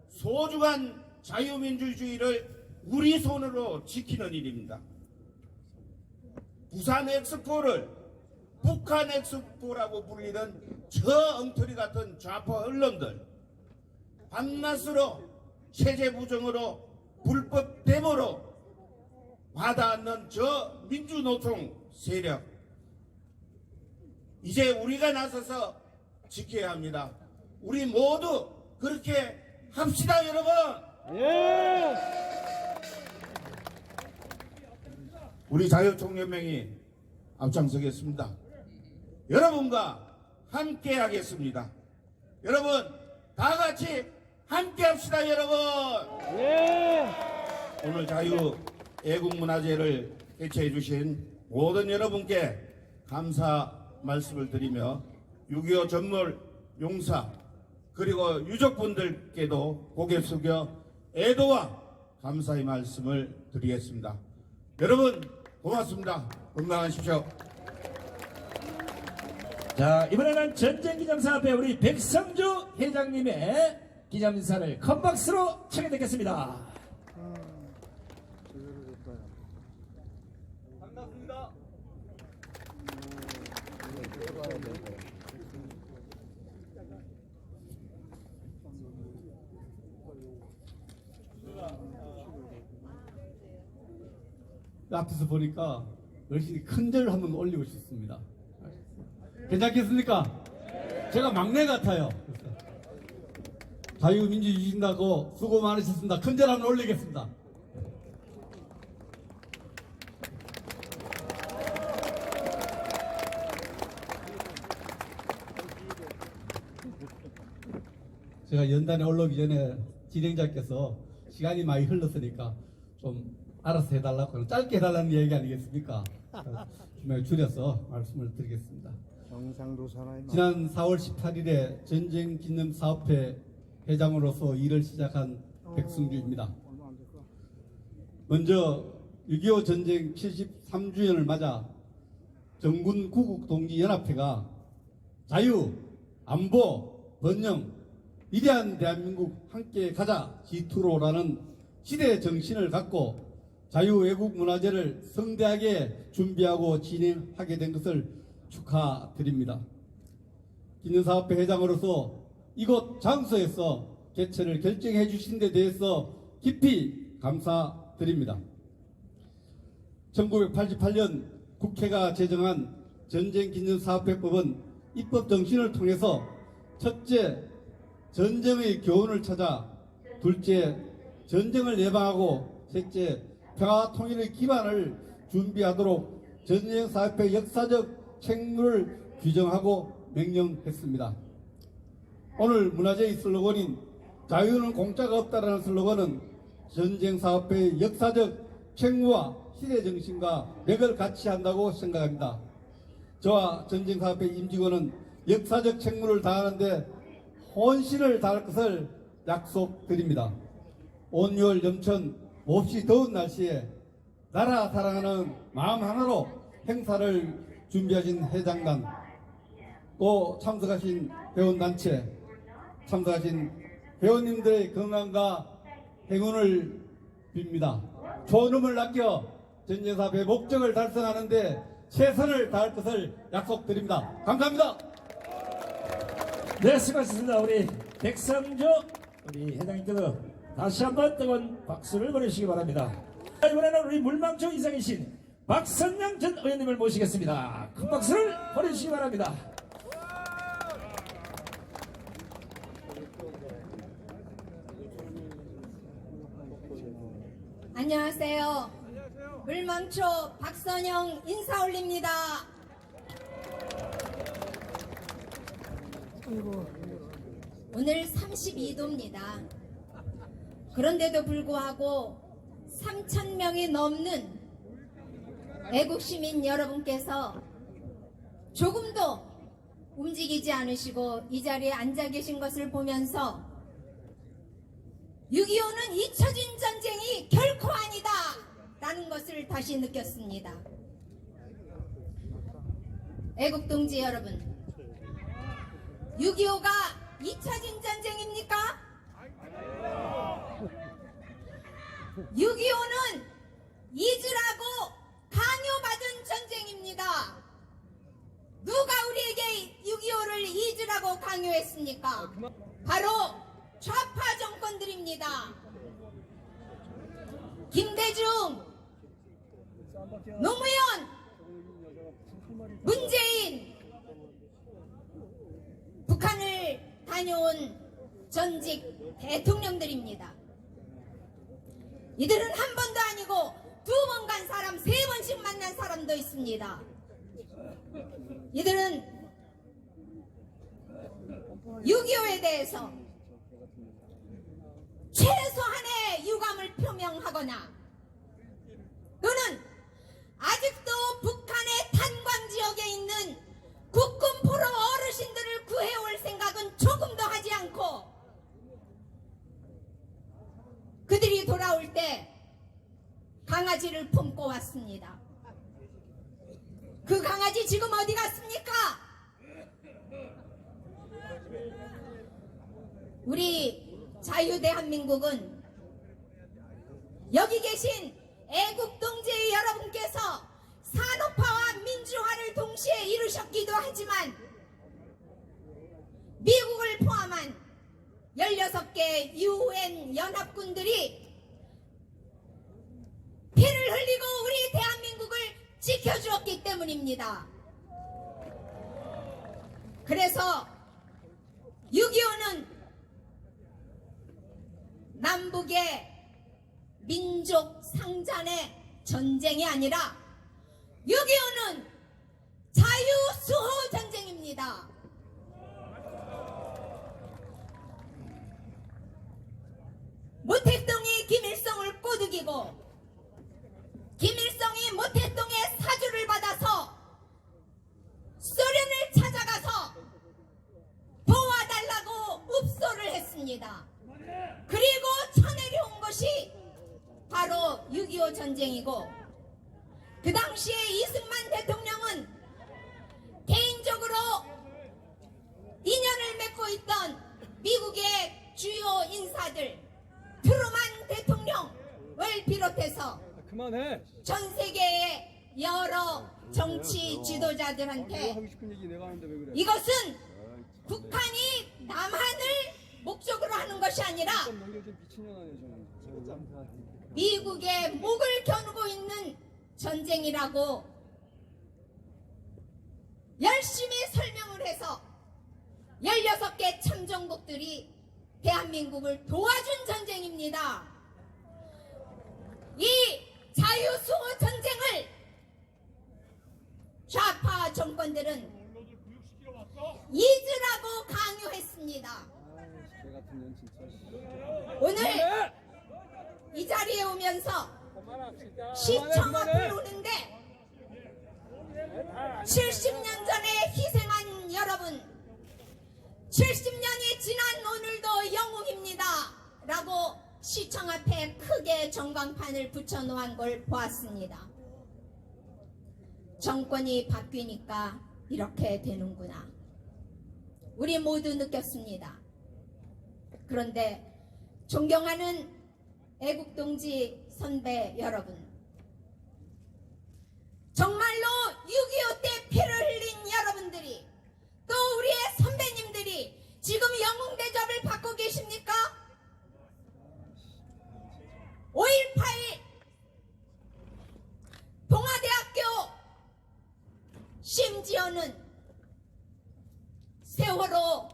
소중한 자유민주주의를 우리 손으로 지키는 일입니다. 부산 엑스포를 북한 엑스포라고 불리는 저 엉터리 같은 좌파 언론들, 밤낮으로 체제 부정으로 불법 데모로 받아앉는 저 민주노총 세력, 이제 우리가 나서서 지켜야 합니다. 우리 모두 그렇게 합시다, 여러분. 예. 우리 자유총연맹이 앞장서겠습니다. 여러분과 함께 하겠습니다. 여러분 다 같이 함께 합시다, 여러분. 예. 오늘 자유 애국문화제를 개최해 주신 모든 여러분께 감사 말씀을 드리며 6.25 전몰 용사 그리고 유족분들께도 고개 숙여 애도와 감사의 말씀을 드리겠습니다. 여러분 고맙습니다. 건강하십시오. 자, 이번에는 전쟁기념사 앞에 우리 백성주 회장님의 기념인사를 큰 박수로 청해 듣겠습니다. 반갑습니다. 앞에서 보니까 열심히 큰절 한번 올리고 싶습니다. 괜찮겠습니까? 제가 막내 같아요. 자유민주 주신다고 수고 많으셨습니다. 큰절 한번 올리겠습니다. 제가 연단에 올라오기 전에 진행자께서 시간이 많이 흘렀으니까 좀 알아서 해달라고, 짧게 해달라는 얘기 아니겠습니까? 좀 줄여서 말씀을 드리겠습니다. 지난 4월 18일에 전쟁기념사업회 회장으로서 일을 시작한 백승주입니다. 먼저 6.25 전쟁 73주년을 맞아 정군 구국동지연합회가 자유, 안보, 번영, 위대한 대한민국 함께 가자 G2로라는 시대 정신을 갖고 자유외국문화제를 성대하게 준비하고 진행하게 된 것을 축하드립니다. 기념사업회 회장으로서 이곳 장소에서 개최를 결정해 주신 데 대해서 깊이 감사드립니다. 1988년 국회가 제정한 전쟁기념사업회법은 입법 정신을 통해서 첫째, 전쟁의 교훈을 찾아, 둘째, 전쟁을 예방하고, 셋째, 평화 통일의 기반을 준비하도록 전쟁사업회 역사적 책무를 규정하고 명령했습니다. 오늘 문화제의 슬로건인 자유는 공짜가 없다라는 슬로건은 전쟁사업회의 역사적 책무와 시대정신과 맥을 같이 한다고 생각합니다. 저와 전쟁사업회 임직원은 역사적 책무를 다하는데 혼신을 다할 것을 약속드립니다. 온유월 염천 몹시 더운 날씨에 나라 사랑하는 마음 하나로 행사를 준비하신 회장단, 또 참석하신 회원단체, 참석하신 회원님들의 건강과 행운을 빕니다. 존엄을 아껴 전쟁사업의 목적을 달성하는데 최선을 다할 것을 약속드립니다. 감사합니다. 네, 수고하셨습니다. 우리 백상조 우리 회장님께서 다시 한번 뜨거운 박수를 보내주시기 바랍니다. 이번에는 우리 물망초 이상이신 박선양 전 의원님을 모시겠습니다. 큰 박수를 보내주시기 바랍니다. 안녕하세요. 물망초 박선영 인사 올립니다. 오늘 32도입니다. 그런데도 불구하고 3,000명이 넘는 애국시민 여러분께서 조금도 움직이지 않으시고 이 자리에 앉아 계신 것을 보면서 6.25는 잊혀진 전쟁이 결코 아니다 라는 것을 다시 느꼈습니다. 애국동지 여러분, 6.25가 잊혀진 전쟁입니까? 6.25는 잊으라고 강요받은 전쟁입니다. 누가 우리에게 6.25를 잊으라고 강요했습니까? 바로 좌파 정권들입니다. 김대중, 노무현, 문재인, 북한을 다녀온 전직 대통령들입니다. 이들은 한 번도 아니고 2번 간 사람, 3번씩 만난 사람도 있습니다. 이들은 6.25에 대해서 최소한의 유감을 표명하거나 또는 아직도 북한의 탄광 지역에 있는 국군 포로 어르신들을 구해올 생각은 조금도 하지 않고 그들이 돌아올 때 강아지를 품고 왔습니다. 그 강아지 지금 어디 갔습니까? 우리 자유대한민국은 여기 계신 애국동지 여러분께서 산업화와 민주화를 동시에 이루셨기도 하지만 미국을 포함한 16개 UN 연합군들이 피를 흘리고 우리 대한민국을 지켜주었기 때문입니다. 그래서 6.25는 남북의 민족 상잔의 전쟁이 아니라 6.25는 자유수호 전쟁입니다. 모택동이 김일성을 꼬드기고 김일성이 모택동의 사주를 받아서 소련을 찾아가서 도와달라고 읍소를 했습니다. 그리고 쳐내려온 것이 바로 6.25 전쟁이고 그 당시에 이승만 대통령은 개인적으로 인연을 맺고 있던 미국의 주요 인사들 트루만 대통령을 비롯해서 전 세계의 여러 정치 지도자들한테 이것은 북한이 남한을 목적으로 하는 것이 아니라 미국의 목을 겨누고 있는 전쟁이라고 열심히 설명을 해서 16개 참정국들이 대한민국을 도와준 전쟁입니다. 이 자유수호 전쟁을 좌파 정권들은 잊으라고 강요했습니다. 오늘 이 자리에 오면서 시청 앞을 오는데 70년 전에 희생한 여러분, 70년이 지난 오늘도 영웅입니다 라고 시청 앞에 크게 전광판을 붙여놓은 걸 보았습니다. 정권이 바뀌니까 이렇게 되는구나. 우리 모두 느꼈습니다. 그런데 존경하는 애국동지 선배 여러분, 정말로 6.25 때 피를 흘린 여러분들이, 또 우리의 선배님들이 지금 영웅대접을 받고 계십니까? 5.18 동아대학교, 심지어는 세월호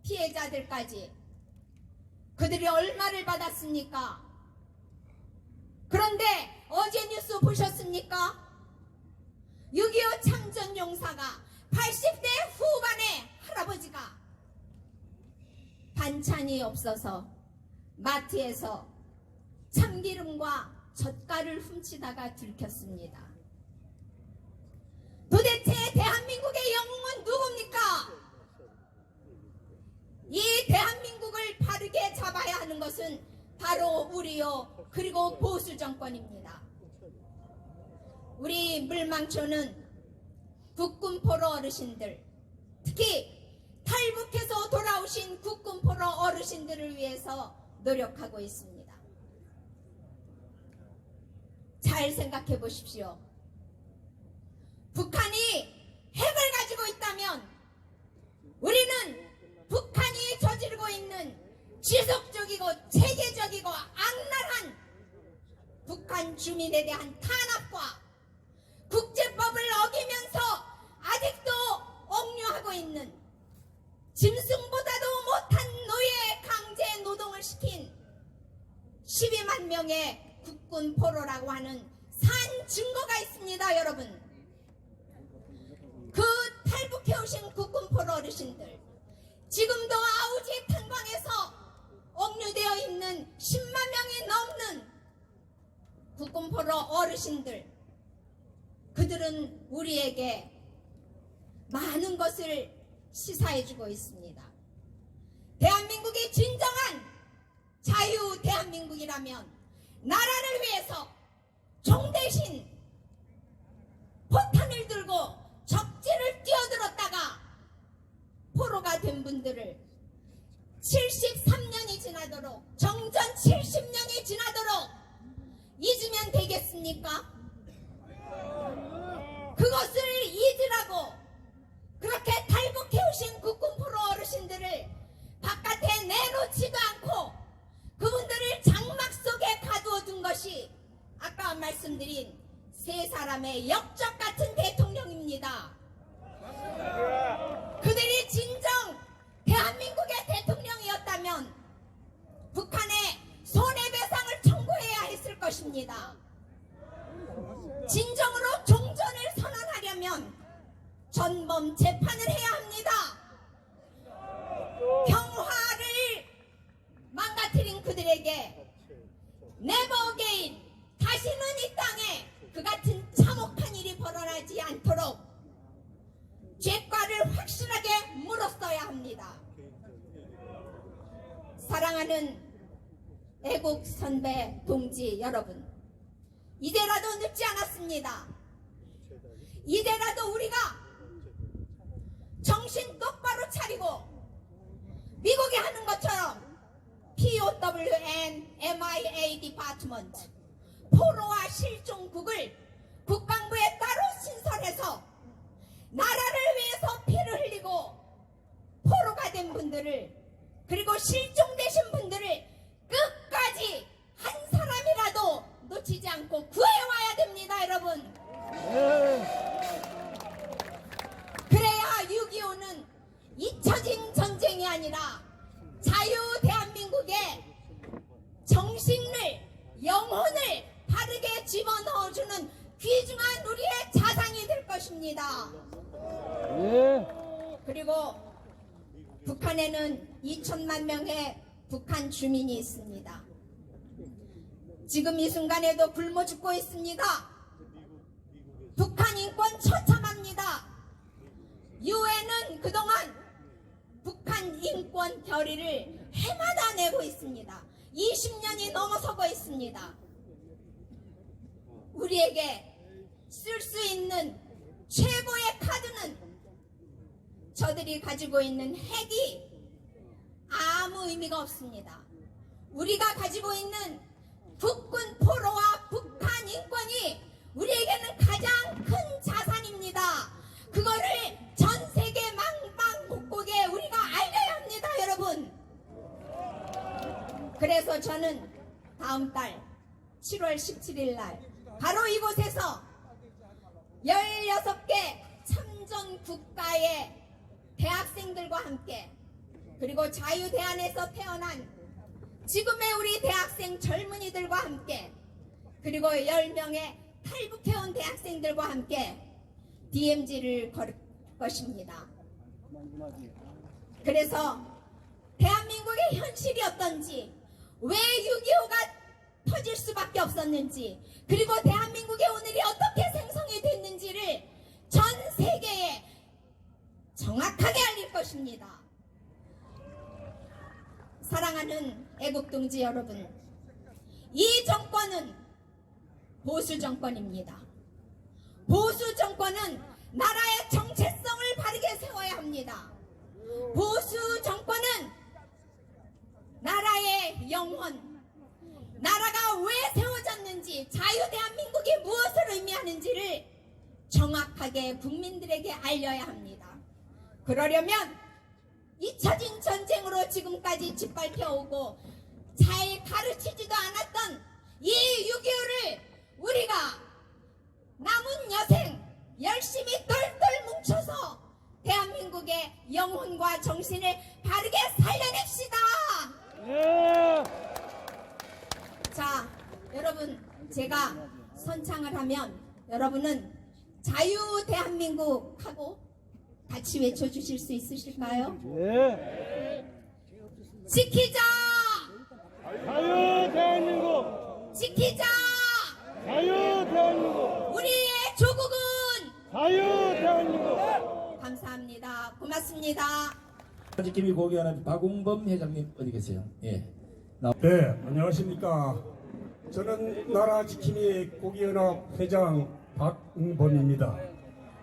피해자들까지 그들이 얼마를 받았습니까? 그런데 어제 뉴스 보셨습니까? 6.25 참전용사가 80대 후반의 할아버지가 반찬이 없어서 마트에서 참기름과 젓갈을 훔치다가 들켰습니다. 도대체 대한민국의 영웅은 누굽니까? 이 대한민국을 바르게 잡아야 하는 것은 바로 우리요, 그리고 보수 정권입니다. 우리 물망초는 국군포로 어르신들, 특히 탈북해서 돌아오신 국군포로 어르신들을 위해서 노력하고 있습니다. 잘 생각해 보십시오. 북한이 핵을 가지고 있다면 우리는 북한이 저지르고 있는 지속적이고 체계적이고 악랄한 북한 주민에 대한 탄압과 국제법을 어기면서 아직도 억류하고 있는, 짐승보다도 못한 노예 강제 노동을 시킨 12만 명의 국군 포로라고 하는 산 증거가 있습니다. 여러분, 그 탈북해오신 국군 포로 어르신들, 지금도 아우지 탄광에서 억류되어 있는 10만 명이 넘는 국군 포로 어르신들, 그들은 우리에게 많은 것을 시사해주고 있습니다. 대한민국이 진정한 자유 대한민국이라면 나라를 위해서 종 대신 포탄을 들고 적지를 뛰어들었다가 포로가 된 분들을 73년이 지나도록, 정전 70년이 지나도록 잊으면 되겠습니까? 그것을 잊으라고 그렇게 탈북해오신 국군 포로 어르신들을 바깥에 내놓지도 않고 그분들을 장막 속에 가두어 둔 것이 아까 말씀드린 세 사람의 역적 같은 대통령입니다. 그들이 진정 대한민국의 대통령이었다면 북한에 손해배상을 청구해야 했을 것입니다. 진정으로 종전을 선언하려면 전범 재판을 해야 합니다. 평화를 망가뜨린 그들에게 never again, 다시는 이 땅에 그 같은 참혹한 일이 벌어나지 않도록 죄과를 확실하게 물었어야 합니다. 사랑하는 애국 선배 동지 여러분, 이제라도 늦지 않았습니다. 이제라도 우리가 정신 똑바로 차리고 미국이 하는 것처럼 POWN MIA 디파트먼트, 포로와 실종국을 국방부에 따로 신설해서 나라를 위해서 피를 흘리고 포로가 된 분들을, 그리고 실종되신 분들을 끝까지 한 사람이라도 놓치지 않고 구해와야 됩니다. 여러분, 그래야 6.25는 잊혀진 전쟁이 아니라 자유 대한민국의 정신을, 영혼을 바르게 집어넣어주는 귀중한 우리의 자산이 될 것입니다. 그리고 북한에는 2천만 명의 북한 주민이 있습니다. 지금 이 순간에도 굶어 죽고 있습니다. 북한 인권 처참합니다. 유엔은 그동안 북한 인권 결의를 해마다 내고 있습니다. 20년이 넘어서고 있습니다. 우리에게 쓸 수 있는 최고의 카드는 저들이 가지고 있는 핵이 아무 의미가 없습니다. 우리가 가지고 있는 북군 포로와 북한 인권이 우리에게는 가장 큰 자산입니다. 그거를 전 세계 망방곡곡에 우리가 알려야 합니다, 여러분. 그래서 저는 다음 달 7월 17일 날 바로 이곳에서 16개 참전 국가의 대학생들과 함께, 그리고 자유대안에서 태어난 지금의 우리 대학생 젊은이들과 함께, 그리고 10명의 탈북해온 대학생들과 함께 DMZ를 걸을 것입니다. 그래서 대한민국의 현실이 어떤지, 왜 6.25가 터질 수밖에 없었는지, 그리고 대한민국의 오늘이 어떻게 생성이 됐는지를 전 세계에 정확하게 알릴 것입니다. 사랑하는 애국동지 여러분, 이 정권은 보수 정권입니다. 보수 정권은 나라의 정체성을 바르게 세워야 합니다. 보수 정권은 나라의 영혼, 나라가 왜 세워졌는지, 자유대한민국이 무엇을 의미하는지를 정확하게 국민들에게 알려야 합니다. 그러려면 잊혀진 전쟁으로 지금까지 짓밟혀오고 잘 가르치지도 않았던 이 6.25를 우리가 남은 여생 열심히 똘똘 뭉쳐서 대한민국의 영혼과 정신을 바르게 살려냅시다. 자, 여러분, 제가 선창을 하면 여러분은 자유 대한민국 하고 같이 외쳐주실 수 있으실까요? 지키자! 자유 대한민국! 지키자! 자유 대한민국! 우리의 조국은! 자유 대한민국! 감사합니다. 고맙습니다. 지킴이 고기하는 박웅범 회장님 어디 계세요? 예. 네, 안녕하십니까. 저는 나라 지킴이 고기연합 회장 박웅범입니다.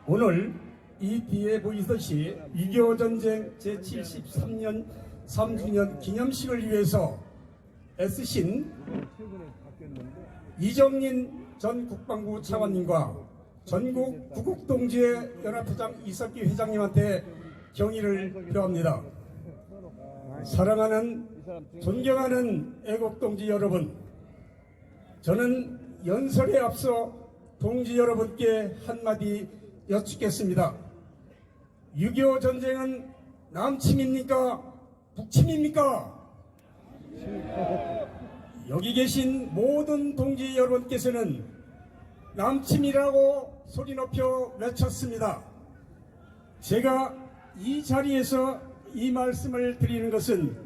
오늘 이 뒤에 보이듯이 6.25 전쟁 제73년 3주년 기념식을 위해서 애쓰신 이정린 전 국방부 차관님과 전국 구국동지회 연합회장 이석기 회장님한테 경의를 표합니다. 사랑하는, 존경하는 애국동지 여러분, 저는 연설에 앞서 동지 여러분께 한마디 여쭙겠습니다. 6.25 전쟁은 남침입니까? 북침입니까? 여기 계신 모든 동지 여러분께서는 남침이라고 소리 높여 외쳤습니다. 제가 이 자리에서 이 말씀을 드리는 것은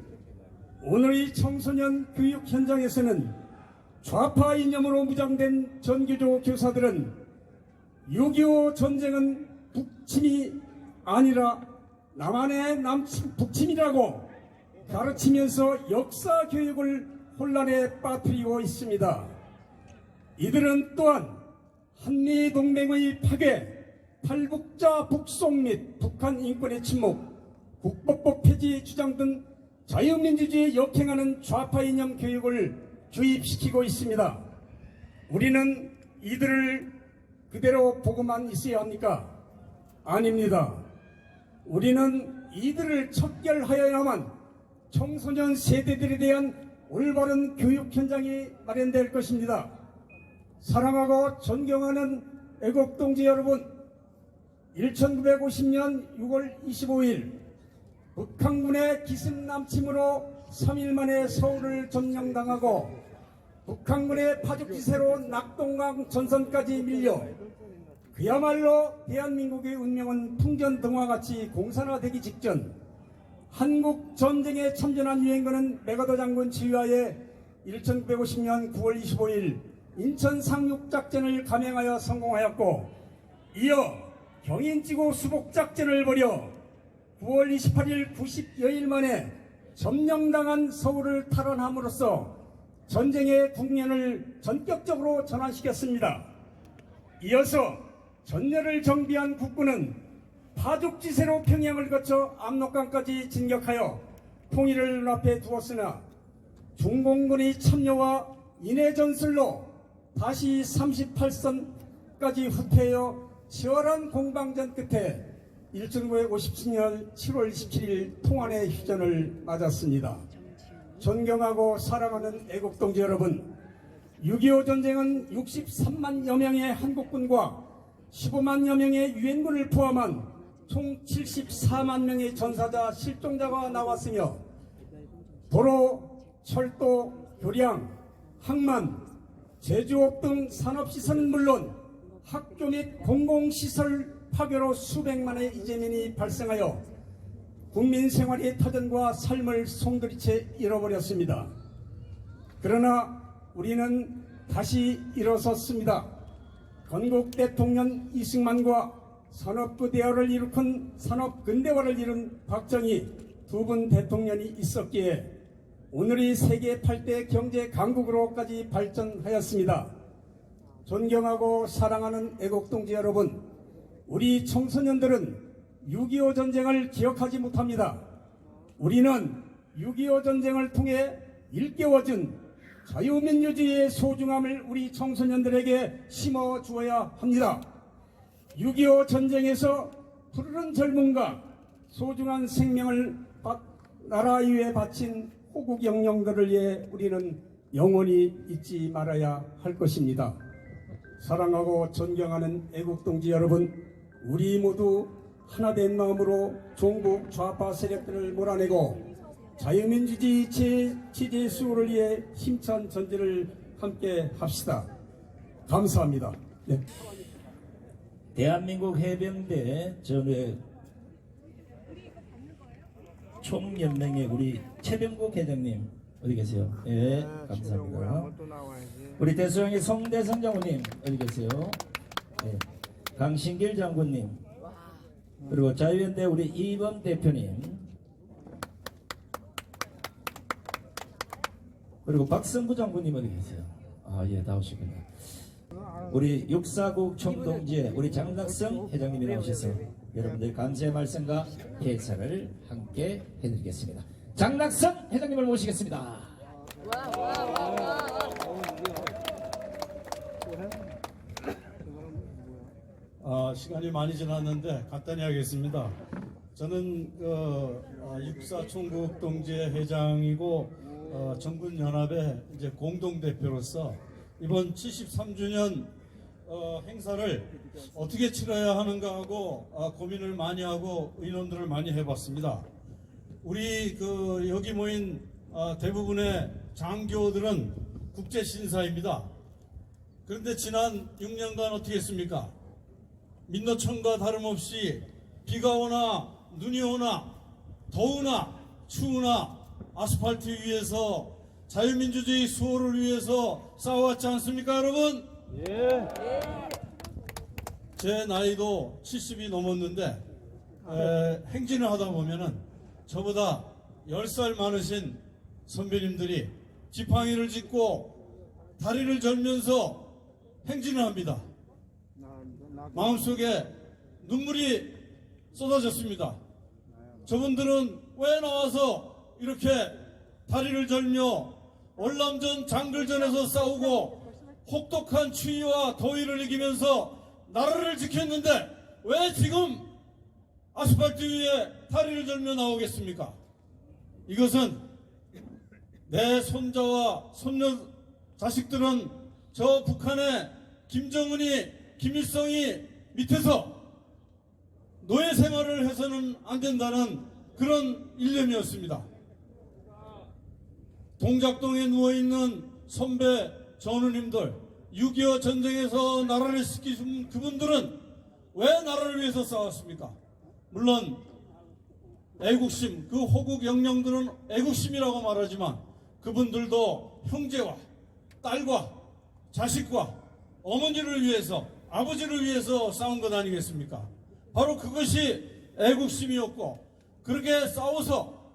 오늘의 청소년 교육 현장에서는 좌파 이념으로 무장된 전교조 교사들은 6.25 전쟁은 북침이 아니라 남한의 북침이라고 가르치면서 역사 교육을 혼란에 빠뜨리고 있습니다. 이들은 또한 한미동맹의 파괴, 탈북자 북송 및 북한 인권의 침묵, 국법법 폐지 주장 등 자유민주주의에 역행하는 좌파 이념 교육을 주입시키고 있습니다. 우리는 이들을 그대로 보고만 있어야 합니까? 아닙니다. 우리는 이들을 척결하여야만 청소년 세대들에 대한 올바른 교육 현장이 마련될 것입니다. 사랑하고 존경하는 애국동지 여러분, 1950년 6월 25일 북한군의 기습남침으로 3일 만에 서울을 점령당하고 북한군의 파죽지세로 낙동강 전선까지 밀려 그야말로 대한민국의 운명은 풍전등화같이 공산화되기 직전 한국 전쟁에 참전한 유엔군은 메가더 장군 지휘하에 1950년 9월 25일 인천 상륙작전을 감행하여 성공하였고, 이어 경인지구 수복작전을 벌여 9월 28일 90여일 만에 점령당한 서울을 탈환함으로써 전쟁의 국면을 전격적으로 전환시켰습니다. 이어서 전열을 정비한 국군은 파죽지세로 평양을 거쳐 압록강까지 진격하여 통일을 눈앞에 두었으나 중공군의 참여와 인해 전술로 다시 38선까지 후퇴하여 치열한 공방전 끝에 1950년 7월 17일 통안의 휴전을 맞았습니다. 존경하고 사랑하는 애국동지 여러분, 6.25 전쟁은 63만여 명의 한국군과 15만여 명의 유엔군을 포함한 총 74만 명의 전사자, 실종자가 나왔으며 도로, 철도, 교량, 항만, 제조업 등 산업시설은 물론 학교 및 공공시설 파괴로 수백만의 이재민이 발생하여 국민 생활의 터전과 삶을 송두리째 잃어버렸습니다. 그러나 우리는 다시 일어섰습니다. 건국 대통령 이승만과 산업부 대화를 일으킨 산업근대화를 이룬 박정희 두 분 대통령이 있었기에 오늘의 세계 8대 경제 강국으로까지 발전하였습니다. 존경하고 사랑하는 애국동지 여러분, 우리 청소년들은 6.25 전쟁을 기억하지 못합니다. 우리는 6.25 전쟁을 통해 일깨워준 자유민주주의의 소중함을 우리 청소년들에게 심어주어야 합니다. 6.25 전쟁에서 푸르른 젊음과 소중한 생명을 나라 위에 바친 호국 영령들을 위해 우리는 영원히 잊지 말아야 할 것입니다. 사랑하고 존경하는 애국동지 여러분, 우리 모두 하나된 마음으로 종북 좌파 세력들을 몰아내고 자유민주주의 체제 수호를 위해 힘찬 전진을 함께 합시다. 감사합니다. 네. 대한민국 해병대 전회 총연맹의 우리 최병국 회장님 어디 계세요? 예, 감사합니다. 우리 대수영의 송대성 장군님 어디 계세요? 예, 강신길 장군님, 그리고 자유연대 우리 이범 대표님, 그리고 박성구 장군님 어디 계세요? 아, 예, 나오시군요. 우리 육사국 총동지회 우리 장락성 회장님이 나오셔서 여러분들 감사의 말씀과 해설을 함께 해드리겠습니다. 장락성 회장님을 모시겠습니다. 시간이 많이 지났는데 간단히 하겠습니다. 저는 육사 총국 동지회 회장이고 정군연합의 이제 공동대표로서 이번 73주년 행사를 어떻게 치러야 하는가 하고 고민을 많이 하고 의논들을 많이 해봤습니다. 우리 여기 모인 대부분의 장교들은 국제신사입니다. 그런데 지난 6년간 어떻게 했습니까? 민노천과 다름없이 비가 오나 눈이 오나 더우나 추우나 아스팔트 위에서 자유민주주의 수호를 위해서 싸워왔지 않습니까, 여러분? 예. 제 나이도 70이 넘었는데 행진을 하다 보면은 저보다 10살 많으신 선배님들이 지팡이를 짚고 다리를 절면서 행진을 합니다. 마음속에 눈물이 쏟아졌습니다. 저분들은 왜 나와서 이렇게 다리를 절며 월남전 장글전에서 싸우고 혹독한 추위와 더위를 이기면서 나라를 지켰는데 왜 지금 아스팔트 위에 다리를 절며 나오겠습니까? 이것은 내 손자와 손녀 자식들은 저 북한의 김정은이 김일성이 밑에서 노예 생활을 해서는 안 된다는 그런 일념이었습니다. 동작동에 누워있는 선배 전우님들, 6.25 전쟁에서 나라를 지키신 그분들은 왜 나라를 위해서 싸웠습니까? 물론 애국심, 그 호국 영령들은 애국심이라고 말하지만 그분들도 형제와 딸과 자식과 어머니를 위해서, 아버지를 위해서 싸운 것 아니겠습니까? 바로 그것이 애국심이었고, 그렇게 싸워서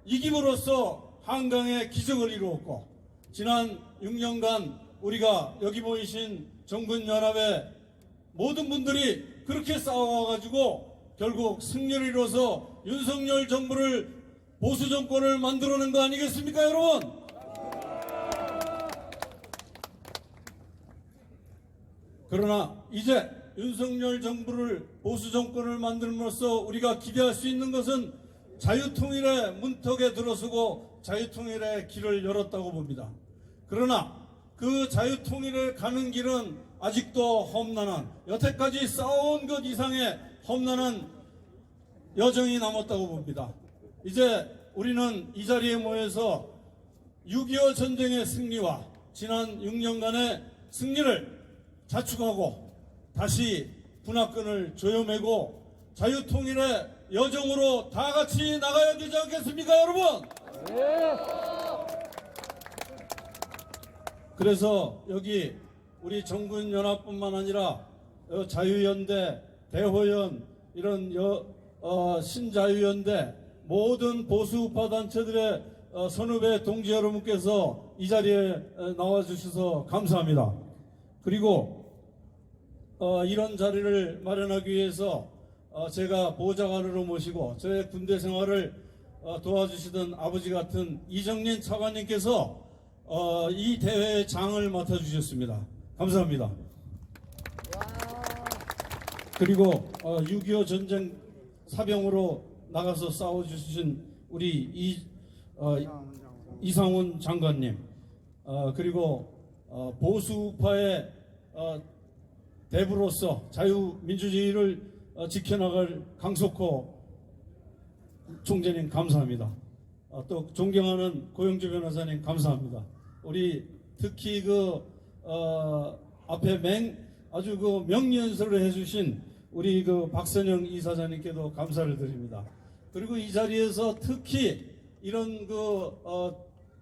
이김으로써 한강의 기적을 이루었고, 지난 6년간 우리가 여기 모이신 정군연합의 모든 분들이 그렇게 싸워가지고 결국 승리를 이뤄서 윤석열 정부를 보수 정권을 만들어낸 거 아니겠습니까, 여러분? 그러나 이제 윤석열 정부를 보수 정권을 만들므로써 우리가 기대할 수 있는 것은 자유통일의 문턱에 들어서고 자유통일의 길을 열었다고 봅니다. 그러나 그 자유통일을 가는 길은 아직도 험난한, 여태까지 싸워온 것 이상의 험난한 여정이 남았다고 봅니다. 이제 우리는 이 자리에 모여서 6.25 전쟁의 승리와 지난 6년간의 승리를 자축하고 다시 분화끈을 조여매고 자유통일의 여정으로 다 같이 나가야 되지 않겠습니까, 여러분? 그래서 여기 우리 정군연합뿐만 아니라 자유연대, 대호연, 이런 신자유연대 모든 보수우파 단체들의 선후배 동지 여러분께서 이 자리에 나와주셔서 감사합니다. 그리고 이런 자리를 마련하기 위해서 제가 보좌관으로 모시고 저의 군대 생활을 도와주시던 아버지 같은 이정린 차관님께서 이 대회의 장을 맡아주셨습니다. 감사합니다. 그리고 6.25 전쟁 사병으로 나가서 싸워주신 우리 이상훈 장관님, 그리고 보수우파의 대부로서 자유민주주의를 지켜나갈 강석호 총재님 감사합니다. 또 존경하는 고영주 변호사님 감사합니다. 우리 특히 앞에 아주 명연설을 해주신 우리 박선영 이사장님께도 감사를 드립니다. 그리고 이 자리에서 특히 이런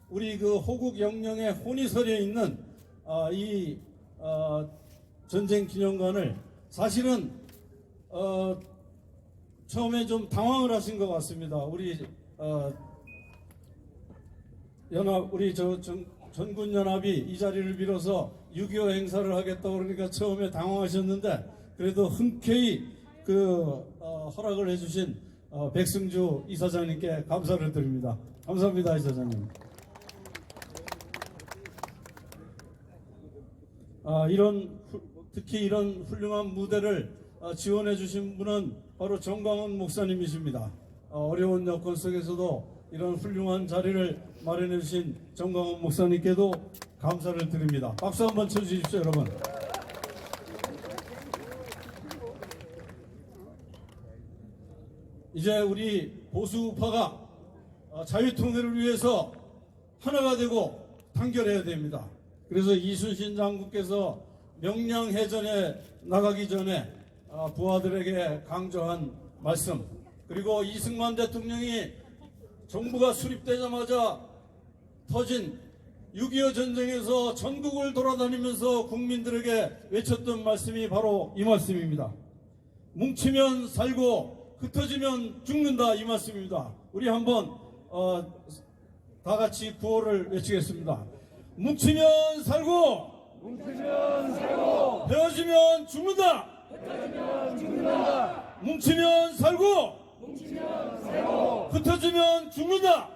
우리 호국 영령의 혼이 서려 있는 이 전쟁 기념관을 사실은 처음에 좀 당황을 하신 것 같습니다. 우리 전군연합이 이 자리를 빌어서 6.25 행사를 하겠다고 그러니까 처음에 당황하셨는데 그래도 흔쾌히 허락을 해주신 백승주 이사장님께 감사를 드립니다. 감사합니다, 이사장님. 특히 이런 훌륭한 무대를 지원해 주신 분은 바로 정광훈 목사님이십니다. 어려운 여건 속에서도 이런 훌륭한 자리를 마련해 주신 정광훈 목사님께도 감사를 드립니다. 박수 한번 쳐주십시오, 여러분. 이제 우리 보수우파가 자유통일을 위해서 하나가 되고 단결해야 됩니다. 그래서 이순신 장군께서 명량해전에 나가기 전에 부하들에게 강조한 말씀, 그리고 이승만 대통령이 정부가 수립되자마자 터진 6.25 전쟁에서 전국을 돌아다니면서 국민들에게 외쳤던 말씀이 바로 이 말씀입니다. 뭉치면 살고 흩어지면 죽는다, 이 말씀입니다. 우리 한번 다 같이 구호를 외치겠습니다. 뭉치면 살고 헤어지면 죽는다. 뭉치면 살고 흩어지면 죽는다.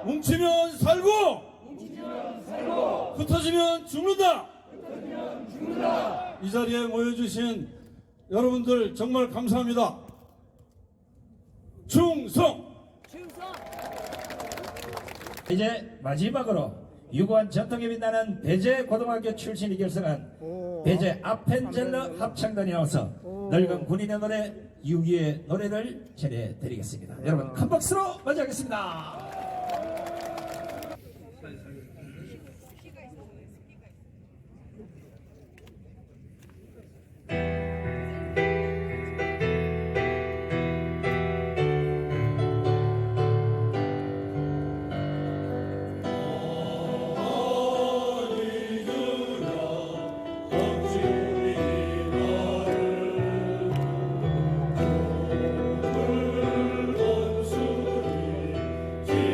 뭉치면 살고 흩어지면 죽는다. 이 자리에 모여주신 여러분들 정말 감사합니다. 충성! 이제 마지막으로 유구한 전통에 빛나는 배제 고등학교 출신이 결성한 배제 아펜젤러 합창단이 나와서 늙은 군인의 노래 6.25의 노래를 전해드리겠습니다. 여러분 큰 박수로 맞이하겠습니다. 지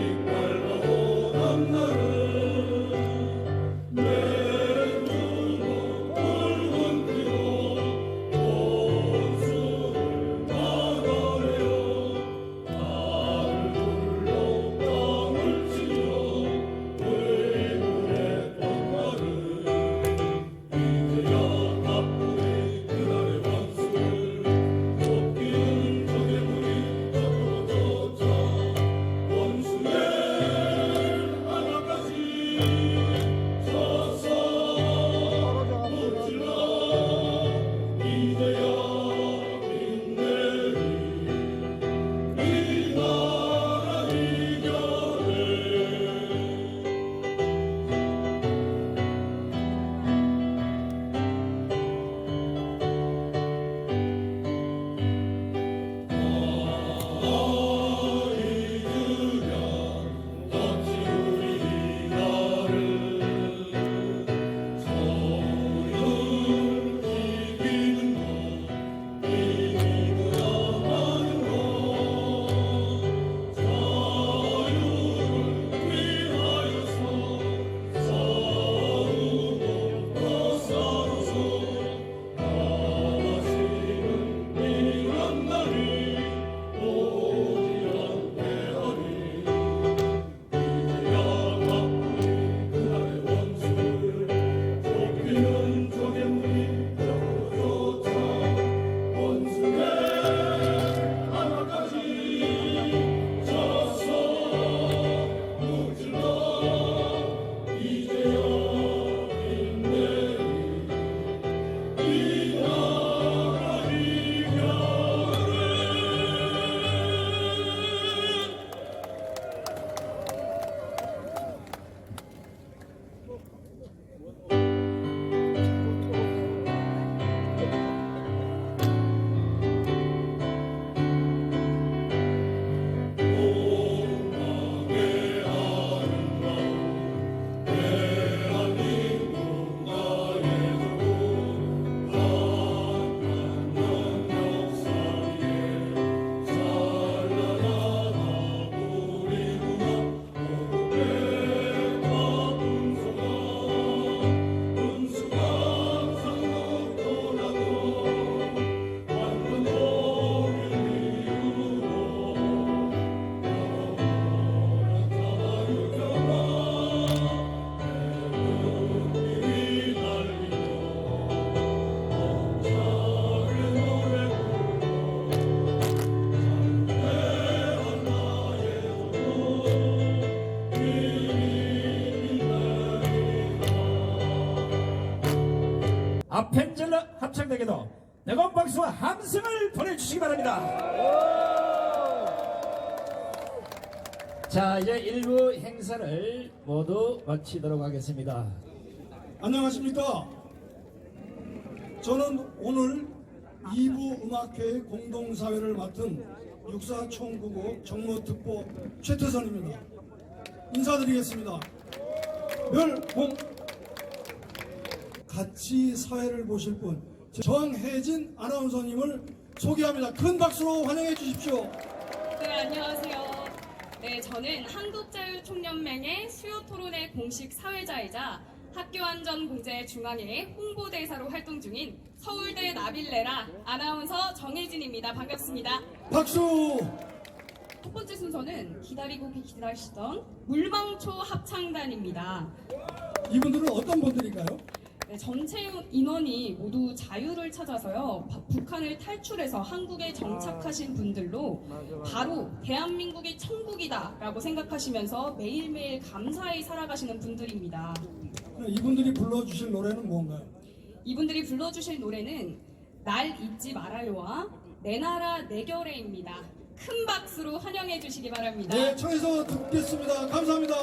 아펜젤러 합창단에게도 뜨거운 박수와 함성을 보내주시기 바랍니다. 자, 이제 일부 행사를 모두 마치도록 하겠습니다. 안녕하십니까. 저는 오늘 2부 음악회 공동사회를 맡은 육사총구국 정모특보 최태선입니다. 인사드리겠습니다. 멸공. 같이 사회를 보실 분 정혜진 아나운서님을 소개합니다. 큰 박수로 환영해 주십시오. 네, 안녕하세요. 네, 저는 한국자유총연맹의 수요토론회 공식 사회자이자 학교안전공제중앙회 홍보대사로 활동 중인 서울대 나빌레라 아나운서 정혜진입니다. 반갑습니다. 박수! 첫 번째 순서는 기다리고 기다리시던 물방초 합창단입니다. 이분들은 어떤 분들인가요? 네, 전체 인원이 모두 자유를 찾아서요, 북한을 탈출해서 한국에 정착하신 분들로 바로 대한민국이 천국이다 라고 생각하시면서 매일매일 감사히 살아가시는 분들입니다. 이분들이 불러주실 노래는 뭔가요? 이분들이 불러주실 노래는 날 잊지 말아요와 내 나라 내 결의입니다. 큰 박수로 환영해 주시기 바랍니다. 네, 청해서 듣겠습니다. 감사합니다.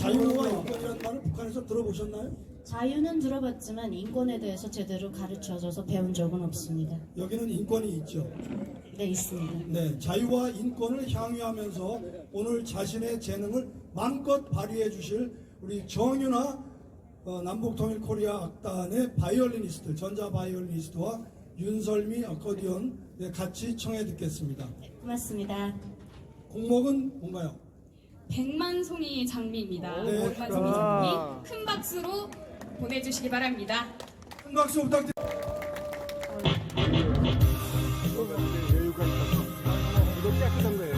자유와 인권이라는 말을 북한에서 들어보셨나요? 자유는 들어봤지만 인권에 대해서 제대로 가르쳐줘서 배운 적은 없습니다. 여기는 인권이 있죠? 네, 있습니다. 네, 자유와 인권을 향유하면서 오늘 자신의 재능을 마음껏 발휘해 주실 우리 정윤아 남북통일코리아 악단의 바이올리니스트, 전자 바이올리니스트와 윤설미 어코디언 같이 청해 듣겠습니다. 고맙습니다. 곡목은 뭔가요? 백만송이 장미입니다. 네. 백만송이 장미 큰 박수로 보내주시기 바랍니다. 큰 박수 부탁드립니다. 이거 깨끗한 거예요.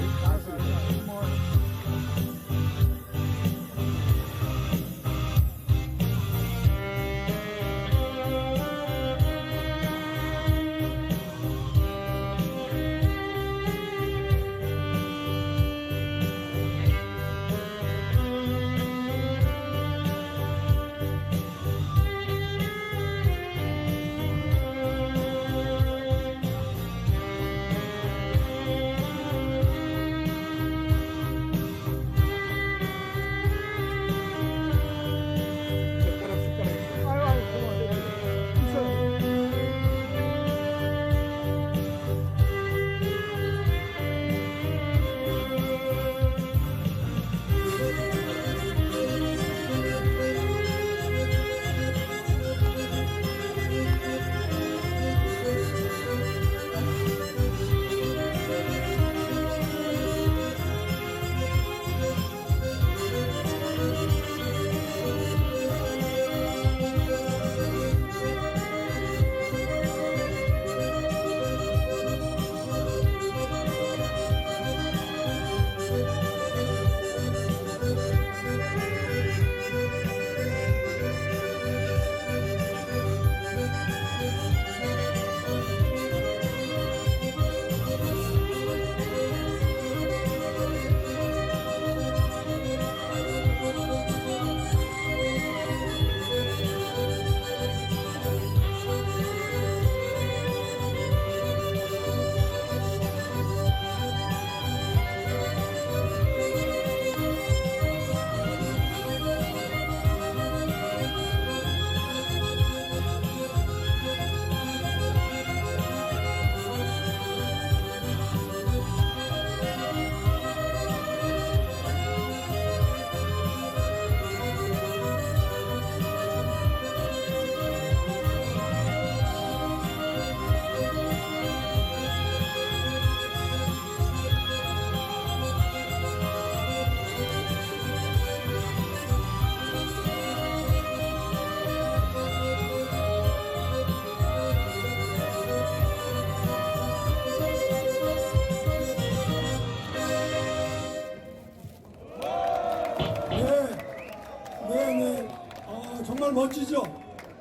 멋지죠?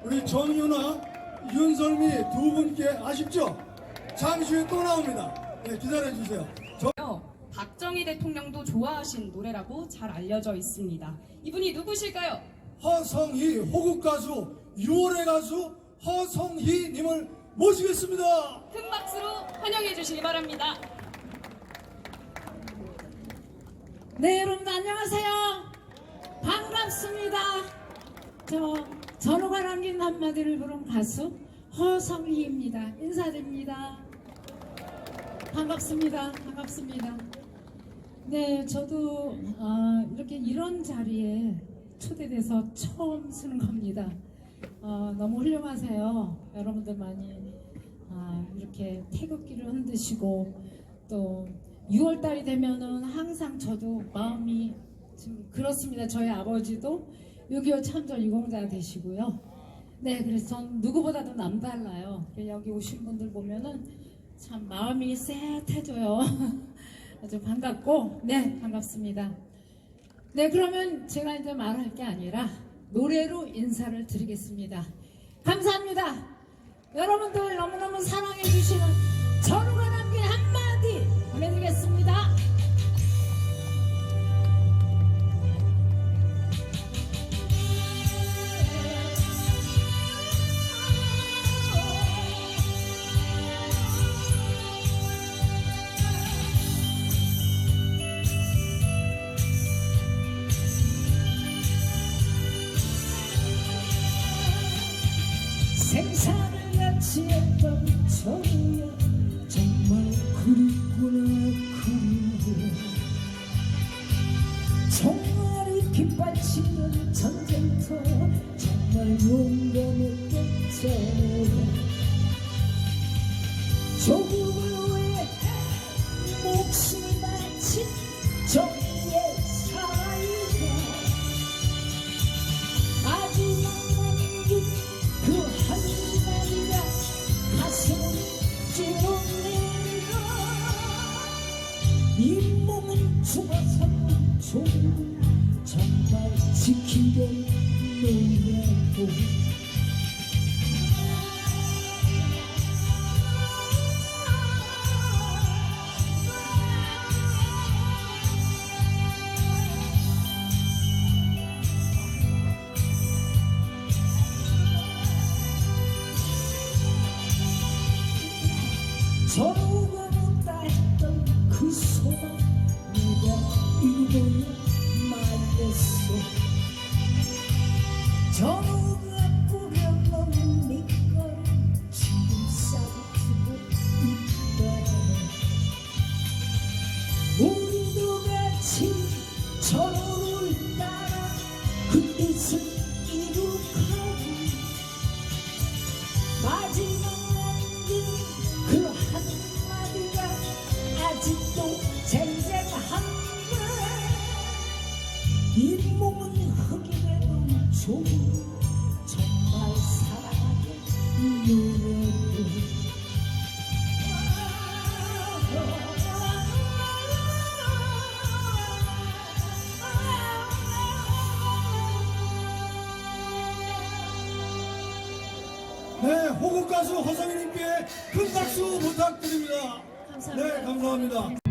우리 정윤아, 윤설미 두 분께 아쉽죠? 잠시 후에 또 나옵니다. 네, 기다려주세요. 박정희 대통령도 좋아하신 노래라고 잘 알려져 있습니다. 이분이 누구실까요? 허성희, 호국 가수, 6월의 가수 허성희님을 모시겠습니다. 큰 박수로 환영해 주시기 바랍니다. 네, 여러분 안녕하세요. 반갑습니다. 전우가 남긴 한마디를 부른 가수 허성희입니다. 인사드립니다. 반갑습니다. 반갑습니다. 네, 저도 이렇게 이런 자리에 초대돼서 처음 쓰는 겁니다. 너무 훌륭하세요. 여러분들 많이 이렇게 태극기를 흔드시고 또 6월달이 되면은 항상 저도 마음이 좀 그렇습니다. 저희 아버지도 6.25 참전 유공자 되시고요. 네, 그래서 전 누구보다도 남달라요. 여기 오신 분들 보면은 참 마음이 쎄해져요. 아주 반갑고, 네, 반갑습니다. 네, 그러면 제가 이제 말할 게 아니라 노래로 인사를 드리겠습니다. 감사합니다. 여러분들 너무너무 사랑해 주시는 전우가 남긴 한마디 보내드리겠습니다. 생사를 같이 했던 전우야 정말 그립구나 그리워 정말이 빗발치는 전쟁터 정말 용감했겠잖아 조국을 위해 목숨 바친 정의의 사이가 마지막 남긴 그 한마디가 가슴을 찌르네요 이 몸은 죽어서는 조국을 정말 지키겠느냐고 전우가 못다 했던 그 소망 내가 이루려 말렸어 전우가 뿌려놓은 밑거리 지금 싹트고 있다 우리도 같이 전우를 따라 그 뜻을 이룩하고 마지막 남긴 그 한마디가 아직도 쟁쟁한데 이 몸은 흙이라도 조금 정말 사랑하게 누려도 네, 호국 가수 허성희님께 큰 박수 부탁드립니다. 감사합니다. 네, 감사합니다.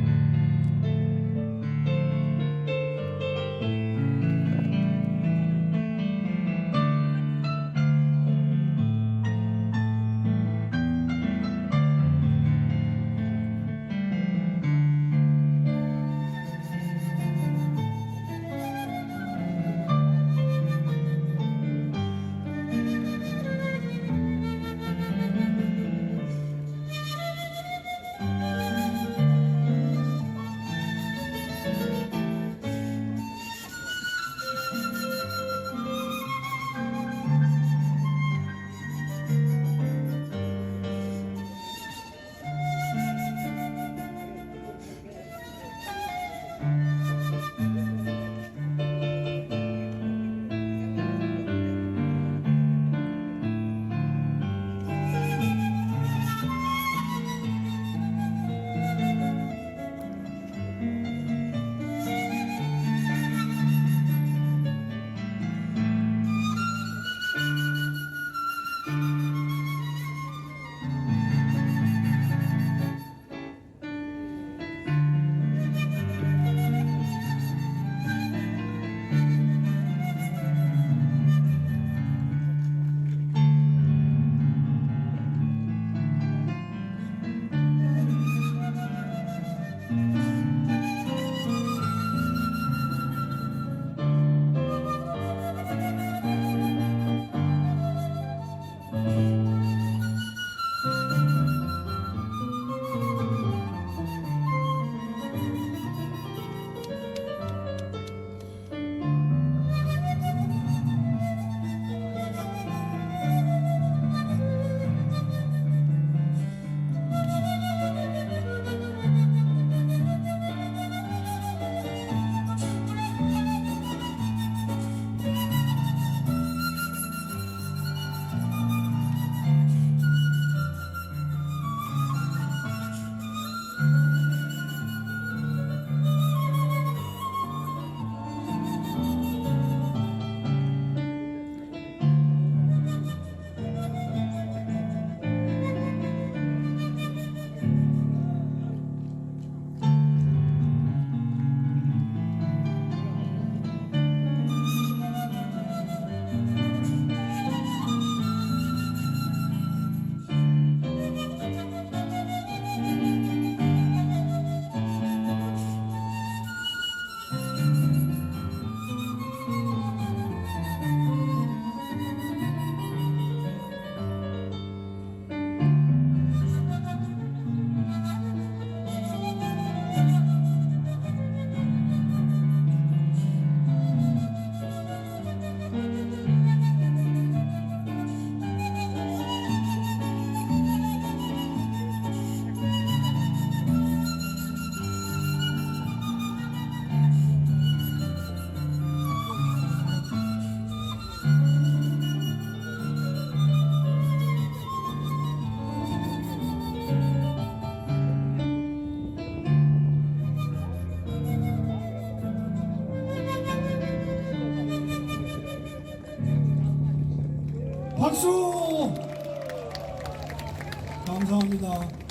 박수! 감사합니다.